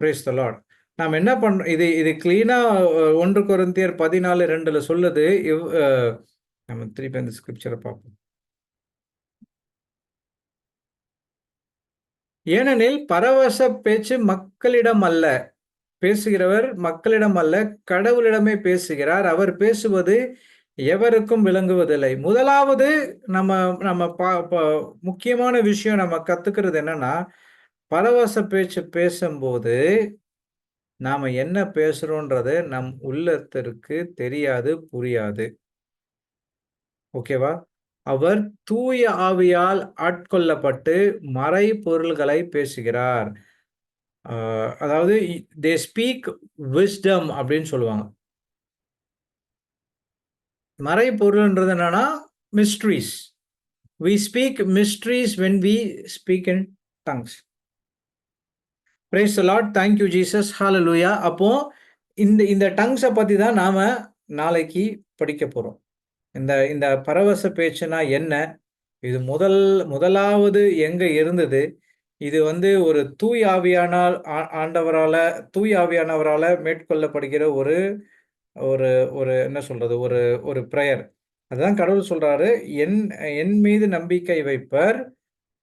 Price the Lord. நாம என்ன பண்றோம்? இது இது கிளீனா 1 கொரிந்தியர் 14:2ல சொல்லுது. நம்ம திருப்பி அந்த ஸ்கிரிப்சர பார்ப்போம். ஏனெனில் பரவச பேச்சு மக்களிடம் அல்ல, பேசுகிறவர் மக்களிடம் அல்ல, கடவுளிடமே பேசுகிறார். அவர் பேசுவது எவருக்கும் விளங்குவதில்லை. முதலாவது நம்ம நம்ம முக்கியமான விஷயம் நம்ம கத்துக்கிறது என்னன்னா, பரவச பேச்சு பேசும்போது நாம என்ன பேசுறோன்றது நம் உள்ளத்திற்கு தெரியாது, புரியாது. ஓகேவா? அவர் தூய ஆவியால் ஆட்கொள்ளப்பட்டு மறைபொருள்களை பேசுகிறார். அதாவது தே ஸ்பீக் விஸ்டம் அப்படின்னு சொல்லுவாங்க. மறைபொருள்ன்றது என்னன்னா mysteries. We speak mysteries when we speak in tongues. Praise the Lord. Thank you Jesus. Hallelujah. அப்போ இந்த இந்த டங்ஸை பத்தி தான் நாம நாளைக்கு படிக்க போறோம். இந்த இந்த பரவச பேச்சுனா என்ன? இது முதலாவது எங்க இருந்தது? இது வந்து ஒரு தூய ஆவியானவரால மேற்கொள்ளப்படுகிற ஒரு ஒரு ஒரு என்ன சொல்றது? ஒரு ஒரு பிரேயர். அதான் கடவுள் சொல்றாரு, என் மீது நம்பிக்கை வைப்பர்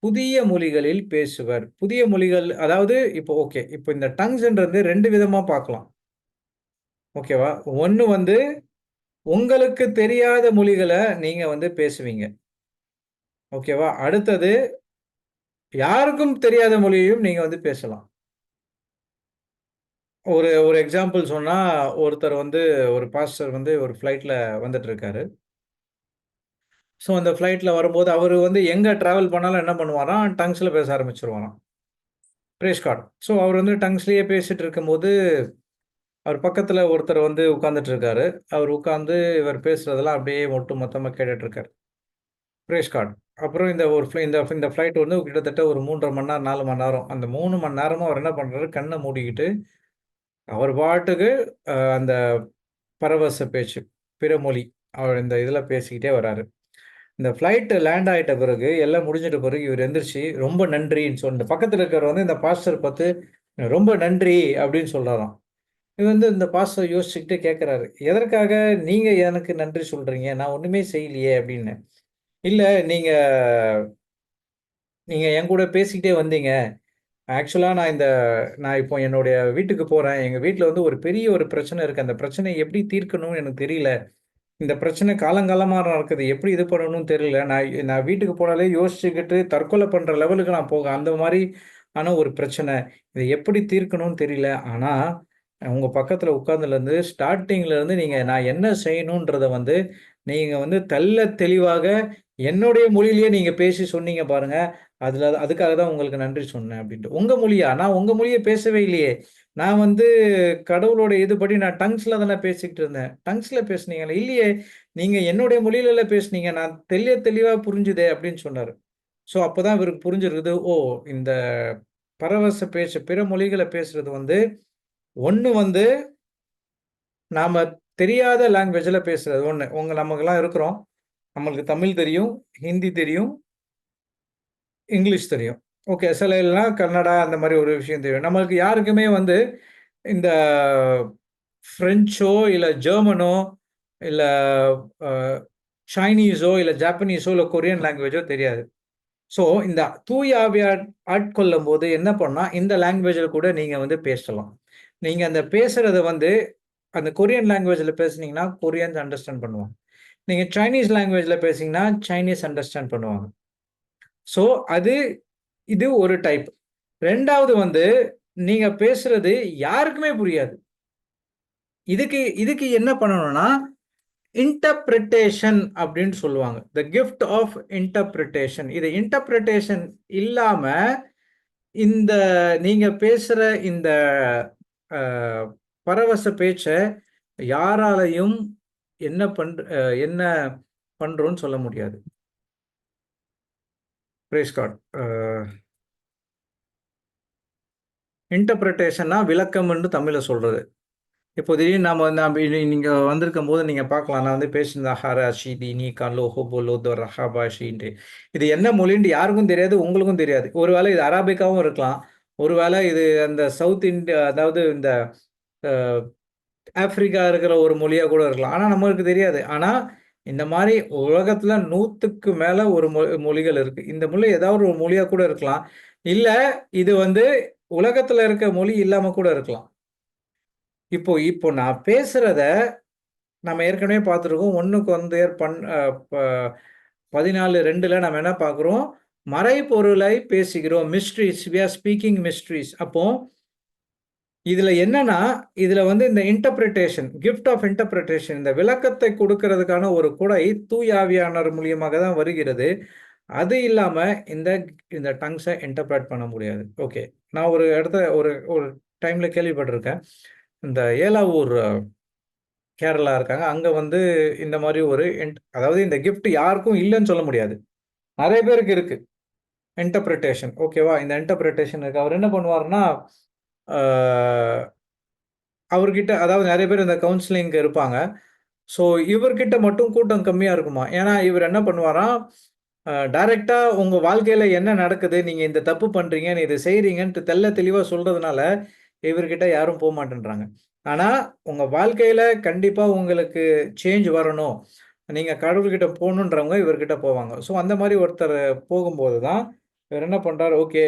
புதிய மொழிகளில் பேசுவர். புதிய மொழிகள் அதாவது இப்போ ஓகே. இப்போ இந்த டங்ஸ்ன்றது 2 விதமா பார்க்கலாம். ஓகேவா? ஒண்ணு வந்து உங்களுக்கு தெரியாத மொழிகள நீங்க வந்து பேசுவீங்க. ஓகேவா? அடுத்தது யாருக்கும் தெரியாத மொழியையும் நீங்க வந்து பேசலாம். ஒரு ஒரு எக்ஸாம்பிள் சொன்னா, ஒருத்தர் வந்து ஒரு பாஸ்டர் வந்து ஒரு ஃப்ளைட்ல வந்துட்டு இருக்காரு. ஸோ அந்த ஃப்ளைட்ல வரும்போது அவரு வந்து எங்க டிராவல் பண்ணாலும் என்ன பண்ணுவாராம், டங்ஸ்ல பேச ஆரம்பிச்சுருவாராம். Praise God. ஸோ அவர் வந்து டங்ஸ்லயே பேசிட்டு இருக்கும்போது, அவர் பக்கத்துல ஒருத்தர் வந்து உட்கார்ந்துட்டு இருக்காரு. அவர் உட்கார்ந்து இவர் பேசுறதெல்லாம் அப்படியே ஒட்டு மொத்தமா கேட்டுட்டு இருக்காரு. Praise God. அப்புறம் இந்த ஒரு இந்த ஃப்ளைட் வந்து கிட்டத்தட்ட ஒரு 3 1/2 மணி நேரம், 4 மணி நேரம். அந்த 3 மணி நேரமும் அவர் என்ன பண்றாரு, கண்ண மூடிக்கிட்டு, அவர் பாட்டுக்கு அந்த பரவச பேச்சு, பிறமொழி அவர் இந்த இதுல பேசிக்கிட்டே வராரு. இந்த ஃப்ளைட் லேண்ட் ஆயிட்ட பிறகு, எல்லாம் முடிஞ்சிட்ட பிறகு இவர் எந்திரிச்சு, ரொம்ப நன்றின்னு இந்த பக்கத்துல இருக்கிறவர் வந்து இந்த பாஸ்டர் பார்த்து, ரொம்ப நன்றி அப்படின்னு சொல்றாராம். இது வந்து இந்த பாஸ்டர் யோசிச்சுக்கிட்டே கேட்கிறாரு, எதற்காக நீங்க எனக்கு நன்றி சொல்றீங்க? நான் ஒண்ணுமே செய்யலையே அப்படின்னு. இல்ல நீங்க நீங்க என் கூட பேசிக்கிட்டே வந்தீங்க. ஆக்சுவலா நான் இப்போ என்னுடைய வீட்டுக்கு போறேன். எங்க வீட்ல வந்து ஒரு பெரிய ஒரு பிரச்சனை இருக்கு. அந்த பிரச்சனைய எப்படி தீர்க்கணும்னு எனக்கு தெரியல. இந்த பிரச்சனை காலங்காலமா நடக்குது. எப்படி இது பண்ணணும்னு தெரியல. நான் வீட்டுக்கு போனாலே யோசிச்சுக்கிட்டு தற்கொலை பண்ற லெவலுக்கு நான் அந்த மாரி ஆன ஒரு பிரச்சனை. இத எப்படி தீர்க்கணும்னு தெரியல. ஆனா, உங்க பக்கத்துல உட்கார்ந்ததுலருந்து ஸ்டார்ட்டிங்ல இருந்து நீங்க நான் என்ன செய்யணும்ன்றத வந்து, நீங்க வந்து தெளிவாக என்னுடைய மொழியிலேயே நீங்க பேசி சொன்னீங்க பாருங்க. அதுக்காக தான் உங்களுக்கு நன்றி சொன்னேன் அப்டின்ட்டு. உங்க மொழியா? நான் உங்க மொழிய பேசவே இல்லையே! நான் வந்து கடவுளோட இதுபடி நான் டங்ஸ்ல தானே பேசிக்கிட்டு இருந்தேன். டங்ஸ்ல பேசுனீங்களா? இல்லையே! நீங்க என்னுடைய மொழியிலல்ல பேசுனீங்க. நான் தெளிவா புரிஞ்சுதே! அப்டின்னு சொன்னாரு. ஸோ அப்பதான் இவருக்கு புரிஞ்சிருக்குது. ஓ! இந்த பரவச பேச்சு, பிற மொழிகள பேசுறது வந்து, ஒண்ணு வந்து நாம தெரியாத லாங்குவேஜ்ல பேசுறது ஒண்ணு. நமக்கெல்லாம் இருக்கிறோம். நம்மளுக்கு தமிழ் தெரியும், ஹிந்தி தெரியும், இங்கிலீஷ் தெரியும். ஓகே. சில எல்லாம் கன்னடா அந்த மாரி ஒரு விஷயம் தெரியும். நம்மளுக்கு யாருக்குமே வந்து இந்த ஃப்ரெஞ்சோ, இல்ல ஜெர்மனோ, இல்ல அ சைனீஸோ, இல்ல ஜாப்பனீஸோ, இல்ல கொரியன் லாங்குவேஜோ தெரியாது. ஸோ, இந்த தூய ஆவியார் ஆட்கொள்ளும்போது என்ன பண்ணா, இந்த லாங்குவேஜ்ல கூட நீங்க வந்து பேசலாம். நீங்க அந்த பேசுறத வந்து அந்த கொரியன் லாங்குவேஜ்ல பேசுனீங்கன்னா, கொரியன்ஸ் அண்டர்ஸ்டாண்ட் பண்ணுவாங்க. நீங்க சைனீஸ் லாங்குவேஜ்ல பேசினீங்கன்னா, சைனீஸ் அண்டர்ஸ்டாண்ட் பண்ணுவாங்க. ஸோ, இது ஒரு டைப். 2வது வந்து, நீங்க பேசுறது யாருக்குமே புரியாது. இதுக்கு இதுக்கு என்ன பண்ணணும்னா, இன்டர்பிரிட்டேஷன் அப்படின்னு சொல்லுவாங்க. The gift of interpretation. இது இன்டர்பிரிட்டேஷன் இல்லாம, இந்த நீங்க பேசுற இந்த அ பரவச பேச்ச யாராலயும் என்ன பண்றோம்ன்னு சொல்ல முடியாது. Price God. இன்டர்பிரிட்டேஷன்னா விளக்கம்ன்னு தமிழ்ல சொல்றது. இப்போ திடீர்னு நீங்க வந்திருக்கும்போது நீங்க பார்க்கலாம். நான் வந்து பேசினேன் ஹரா, ஷிதி, நீகா, லோஹோ, போலோதோ, ரஹாபா, ஷீன்ட்டு. இது என்ன மொழின்ட்டு யாருக்கும் தெரியாது, உங்களுக்கும் தெரியாது. ஒருவேளை இது அரபிக்காவும் இருக்கலாம். ஒருவேளை இது அந்த சவுத் இந்தியா அதாவது இந்த அ ஆப்பிரிக்கா இருக்கிற ஒரு மொழியா கூட இருக்கலாம். ஆனா நம்மளுக்கு தெரியாது. ஆனா இந்த மாரி உலகத்துல 100க்கு மேல ஒரு மொழிகள் இருக்கு. இந்த மொழி ஏதாவது ஒரு மொழியா கூட இருக்கலாம். இல்ல இது வந்து உலகத்துல இருக்க மொழி இல்லாம கூட இருக்கலாம். இப்போ இப்போ நான் பேசுறத நம்ம ஏற்கனவே பார்த்துருக்கோம். 1 கொரிந்தியர் பன் அ ப 14:2ல நம்ம என்ன பார்க்குறோம்? மறைபொருளை பேசுகிறோம். Mysteries. We are speaking mysteries. அப்போ இதுல என்னன்னா, இதுல வந்து இந்த இன்டர்பிரிட்டேஷன், கிஃப்ட் ஆஃப் இன்டர்பிரிட்டேஷன் இந்த விளக்கத்தை கொடுக்கிறதுக்கான ஒரு கொடை தூய ஆவியானவர் மூலியமாக தான் வருகிறது. அது இல்லாம இந்த இந்த டங்ஸ இன்டர்பிரெட் பண்ண முடியாது. ஓகே. நான் ஒரு இடத்துல ஒரு ஒரு டைம்ல கேள்விப்பட்டிருக்கேன். இந்த ஏலாவூர் கேரளா இருக்காங்க. அங்க வந்து இந்த மாரி ஒரு அதாவது இந்த கிஃப்ட் யாருக்கும் இல்லன்னு சொல்ல முடியாது. நெறைய பேருக்கு இருக்கு. இன்டர்பிரிட்டேஷன். ஓகேவா? இந்த இன்டர்பிரிட்டேஷன் இருக்கு. அவர் என்ன பண்ணுவாருன்னா, ஆ அவர்கிட்ட அதாவது நெறைய பேர் இந்த கவுன்சிலிங்க்கு இருப்பாங்க. ஸோ இவர்கிட்ட மட்டும் கூட்டம் கம்மியா இருக்குமாம். ஏன்னா, இவர் என்ன பண்ணுவாராம், டைரக்ட்டா உங்க வாழ்க்கையில என்ன நடக்குது? நீங்க இந்த தப்பு பண்றீங்க, நீ இத செய்றீங்கன்ட்டு தெளிவா சொல்றதுனால, இவர்கிட்ட யாரும் போமாட்டேன்றாங்க. ஆனா, உங்க வாழ்க்கையில கண்டிப்பா உங்களுக்கு சேஞ்ச் வரணும். நீங்க கடவுள்கிட்ட போணுன்றவங்க இவர்கிட்ட போவாங்க. ஸோ அந்த மாரி ஒருத்தர் போகும்போது தான், இவர் என்ன பண்றாரு, ஓகே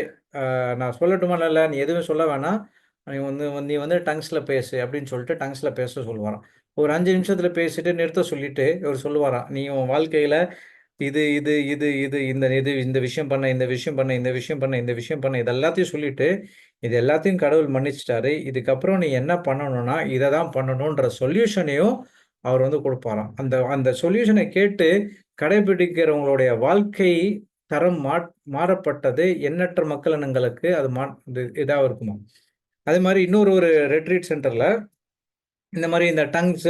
நான் சொல்லட்டுமா? இல்ல, நீ எதுவும் சொல்ல வேணாம். நீ வந்து டங்ஸ்ல பேசு அப்படின்னு சொல்லிட்டு டங்ஸ்ல பேச சொல்லுவாராம். ஒரு 5 நிமிஷத்துல பேசிட்டு நிறுத்த சொல்லிட்டு, இவரு சொல்லுவாராம், "நீ உன் வாழ்க்கையில இந்த விஷயம் பண்ண, இந்த விஷயம் பண்ண, இந்த விஷயம் பண்ண, இந்த விஷயம் பண்ண" இது எல்லாத்தையும் சொல்லிட்டு, இது எல்லாத்தையும் கடவுள் மன்னிச்சுட்டாரு. இதுக்கப்புறம் நீ என்ன பண்ணணும்னா, இத தான் பண்ணணுன்ற சொல்யூஷனையும் அவர் வந்து குடுப்பாராம். அந்த அந்த சொல்யூஷன கேட்டு கடைபிடிக்கிறவங்களுடைய வாழ்க்கை தரம் மாறப்பட்டது எண்ணற்ற மக்கள் இனங்களுக்கு அது இது இதா இருக்குமாம். அதே மாரி ஒரு ரெட்ரீட் சென்டர்ல இந்த மாரி இந்த டங்ஸ்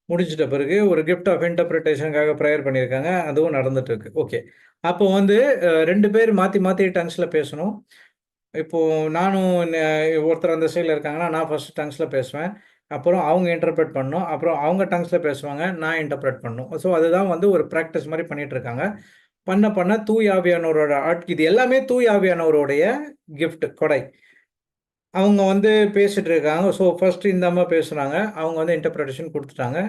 முடிஞ்சிட்ட பிறகு ஒரு கிஃப்ட் ஆஃப் இன்டர்பிரிட்டேஷனுக்காக பிரேயர் பண்ணியிருக்காங்க. அதுவும் நடந்துட்டு இருக்கு. ஓகே. அப்போ வந்து 2 பேர் மாத்தி மாத்தி டங்ஸ்ல பேசணும். இப்போ நானும் ஒருத்தர் அந்த சைட்ல இருக்காங்கன்னா, நான் ஃபர்ஸ்ட் டங்ஸ்ல பேசுவேன். அப்புறம் அவங்க இன்டர்பிரெட் பண்ணணும். அப்புறம் அவங்க டங்ஸ்ல பேசுவாங்க. நான் இன்டர்பிரெட் பண்ணணும். ஸோ அதுதான் வந்து ஒரு பிராக்டிஸ் மாரி பண்ணிட்டு இருக்காங்க. பண்ண பண்ண தூய ஆவியானவரோட இது எல்லாமே தூய ஆவியானவருடைய கிஃப்ட் கொடை. அவங்க வந்து பேசிட்டு இருக்காங்க. ஸோ ஃபர்ஸ்ட் இந்த அம்மா பேசுனாங்க. அவங்க வந்து இன்டர்பிரேஷன் குடுத்துட்டாங்க.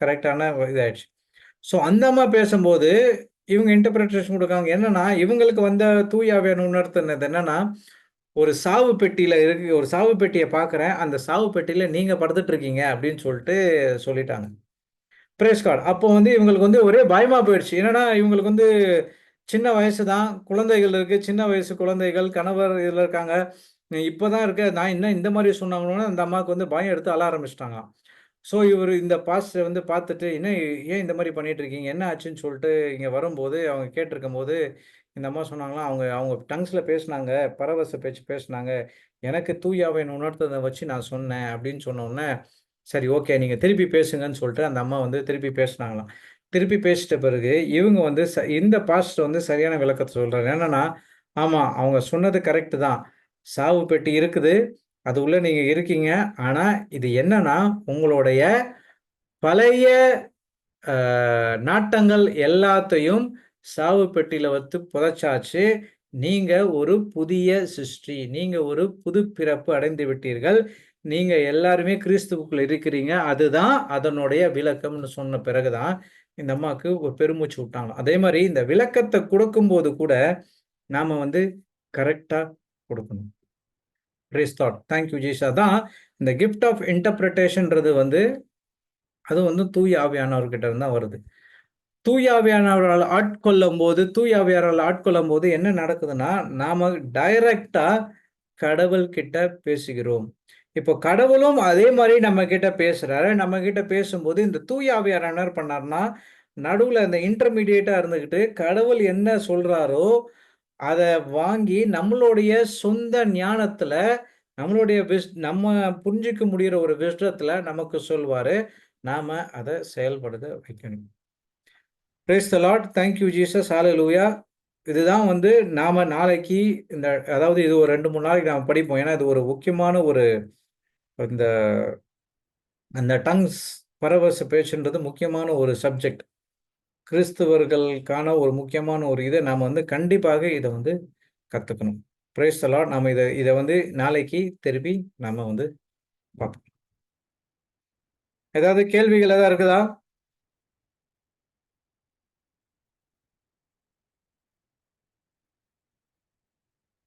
கரெக்ட்டான இதாயிடுச்சு. ஸோ அந்த அம்மா பேசும்போது, இவங்க இன்டர்பிரேஷன் குடுக்காங்க. என்னன்னா, இவங்களுக்கு வந்த தூய ஆவியானவர் உணர்த்தினது என்னன்னா, ஒரு சாவு பெட்டிய பார்க்குறேன். அந்த சாவு பெட்டியில நீங்க படுத்துட்டு இருக்கீங்க அப்படின்னு சொல்லிட்டாங்க. Praise God. அப்போ வந்து இவங்களுக்கு வந்து ஒரே பயமா போயிடுச்சு. என்னன்னா, இவங்களுக்கு வந்து சின்ன வயசு தான். குழந்தைகள் இருக்கு. சின்ன வயசு குழந்தைகள், கணவர் இதுல இருக்காங்க. இப்ப தான் இருக்க. நான் என்ன இந்த மாரி சொன்னாங்களோன்னு அந்த அம்மாவுக்கு வந்து பயம் எடுத்து அழ ஆரம்பிச்சுட்டாங்களாம். ஸோ இவரு இந்த பாஸ்டர் வந்து பார்த்துட்டு, ஏன் இந்த மாரி பண்ணிட்டு இருக்கீங்க? என்ன ஆச்சுன்னு சொல்லிட்டு இங்க வரும்போது, அவங்க கேட்டிருக்கும்போது, இந்த அம்மா சொன்னாங்களாம், அவங்க அவங்க டங்ஸ்ல பேசுனாங்க. பரவச பேச்சு பேசுனாங்க. எனக்கு தூய ஆவியானவர் உணர்த்தத வச்சு நான் சொன்னேன் அப்படின்னு சொன்னோனே, சரி ஓகே. நீங்க திருப்பி பேசுங்கன்னு சொல்லிட்டு அந்த அம்மா வந்து திருப்பி பேசுனாங்களாம். திருப்பி பேசிட்ட பிறகு இவங்க வந்து இந்த பாஸ்டர் வந்து சரியான விளக்கத்த சொல்றாரு. என்னன்னா, ஆமா அவங்க சொன்னது கரெக்ட் தான். சாவு பெட்டி இருக்குது. அது உள்ள நீங்க இருக்கீங்க. ஆனா இது என்னன்னா, உங்களுடைய பழைய நாட்டங்கள் எல்லாத்தையும் சாவு பெட்டியில வைத்து புதைச்சாச்சு. நீங்க ஒரு புதிய சிருஷ்டி. நீங்க ஒரு புது பிறப்பு அடைந்து விட்டீர்கள். நீங்க எல்லாருமே கிறிஸ்துவுக்குள்ள இருக்கிறீங்க. அதுதான் அதனுடைய விளக்கம்னு சொன்ன பிறகுதான் இந்த அம்மாவுக்கு ஒரு பெருமூச்சு விட்டாங்களாம். அதே மாதிரி இந்த விளக்கத்தை கொடுக்கும்போது கூட நாம வந்து கரெக்டா கொடுக்கணும். Praise God. Thank you, Jesus. அதான் இந்த gift of interpretationன்றது வந்து அது வந்து தூய ஆவியானவர்கிட்ட இருந்து தான் வருது. தூய ஆவியானவரால் ஆட்கொள்ளும் போது என்ன நடக்குதுன்னா, நாம டைரக்டா கடவுள் கிட்ட பேசுகிறோம். இப்போ கடவுளும் அதே மாதிரி நம்ம கிட்ட பேசுறாரு. நம்ம கிட்ட பேசும்போது இந்த தூய ஆவியானவர் என்ன பண்ணாருன்னா, நடுவுல இந்த இன்டர்மீடியேட்டா இருந்துகிட்டு கடவுள் என்ன சொல்றாரோ அத வாங்கி நம்மளுடைய சொந்த ஞானத்துல, நம்மளுடைய நம்ம புரிஞ்சுக்க முடியிற ஒரு விஸ்டத்துல நமக்கு சொல்வாரு. நாம அத செயல்படுத்த வைக்கணும். Praise the Lord. Thank you Jesus. ஹalleluya. இதுதான் வந்து நாம நாளைக்கு இந்த அதாவது இது ஒரு 2, 3 நாளைக்கு நாம படிப்போம். ஏன்னா இது ஒரு முக்கியமான ஒரு இந்த அந்த டங்ஸ் பரவச பேச்சுன்றது முக்கியமான ஒரு சப்ஜெக்ட். கிறிஸ்தவர்களுக்கான ஒரு முக்கியமான ஒரு இத நாம வந்து கண்டிப்பாக இத வந்து கத்துக்கணும். Price the Lord. நாம இத வந்து நாளைக்கு திருப்பி நாம வந்து பார்ப்போம். ஏதாவது கேள்விகள் ஏதாவது இருக்குதா?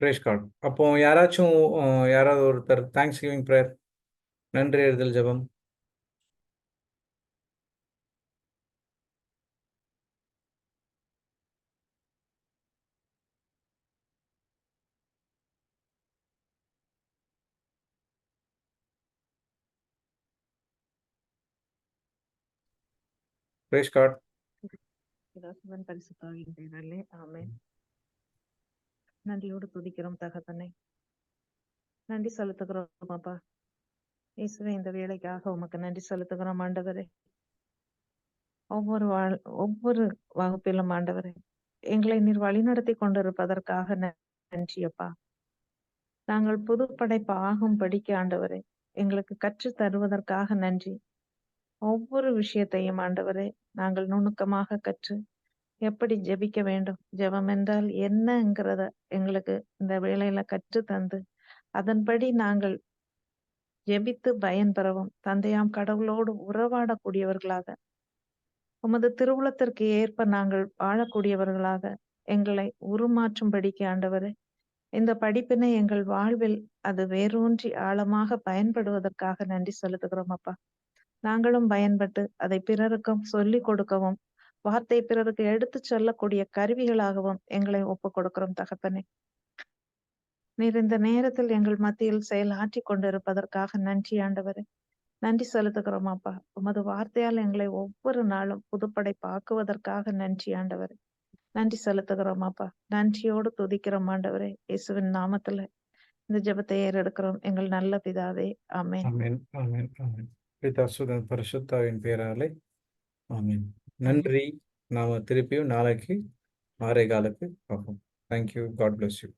Praise God. அப்போ யாராச்சும் யாராவது ஒருத்தர் தேங்க்ஸ் கிவிங் பிரேயர், நன்றி அறிதல் ஜெபம். Price God. பிதாசுதன் பரிசுத்த ஆவியின் பெயராலே ஆமென். நன்றியோடு துதிக்கிறோம் தகப்பனே. நன்றி செலுத்துகிறோம் அப்பா. இயேசுவே, இந்த வேலைக்காக உமக்கு நன்றி செலுத்துகிறோம் ஆண்டவரே. ஒவ்வொரு வகுப்பிலும் ஆண்டவரே எங்களை நீர் வழிநடத்தி கொண்டிருப்பதற்காக நன்றி அப்பா. நாங்கள் புது படைப்பு ஆகும்படிக்கு ஆண்டவரே எங்களுக்கு கற்று தருவதற்காக நன்றி. ஒவ்வொரு விஷயத்தையும் ஆண்டவரே நாங்கள் நுணுக்கமாக கற்று எப்படி ஜெபிக்க வேண்டும், ஜெபம் என்றால் என்னங்கிறத எங்களுக்கு இந்த வேளையில கற்று தந்து அதன்படி நாங்கள் ஜெபித்து பயன்பெறவும் தந்தையாம் கடவுளோடு உறவாடக்கூடியவர்களாக உமது திருவுளத்திற்கு ஏற்ப நாங்கள் வாழக்கூடியவர்களாக எங்களை உருமாற்றும்படிக்கு ஆண்டவரே இந்த படிப்பினை எங்கள் வாழ்வில் அது வேரூன்றி ஆழமாக பயன்படுவதற்காக நன்றி செலுத்துகிறோம் அப்பா. நாங்களும் பயன்பட்டு அதை பிறருக்கும் சொல்லிக் கொடுக்கவும் வார்த்தை பிறருக்கு எடுத்து சொல்லக்கூடிய கருவிகளாகவும் எங்களை ஒப்புக் கொடுக்கிறோம் தகப்பனே. நீர் இந்த நேரத்தில் எங்கள் மத்தியில் செயலாற்றி கொண்டிருப்பதற்காக நன்றி ஆண்டவரே. நன்றி செலுத்துகிறோம் அப்பா. உமது வார்த்தையால் எங்களை ஒவ்வொரு நாளும் புதுப்படைப்பாக்குவதற்காக நன்றி ஆண்டவரே. நன்றி செலுத்துகிறோம் அப்பா. நன்றியோடு துதிக்கிறோம் ஆண்டவரே. இயேசுவின் நாமத்துல இந்த ஜெபத்தை ஏறெடுக்கிறோம் எங்கள் நல்ல பிதாவே. ஆமென். ஆமென். ஆமென். ஆமென். பிதாசுதன் பரிசுத்த ஆவியின் பெயராலே ஆமென். நன்றி. நாம திருப்பியும் நாளைக்கு 6:15க்கு பார்ப்போம். Thank you. God bless you.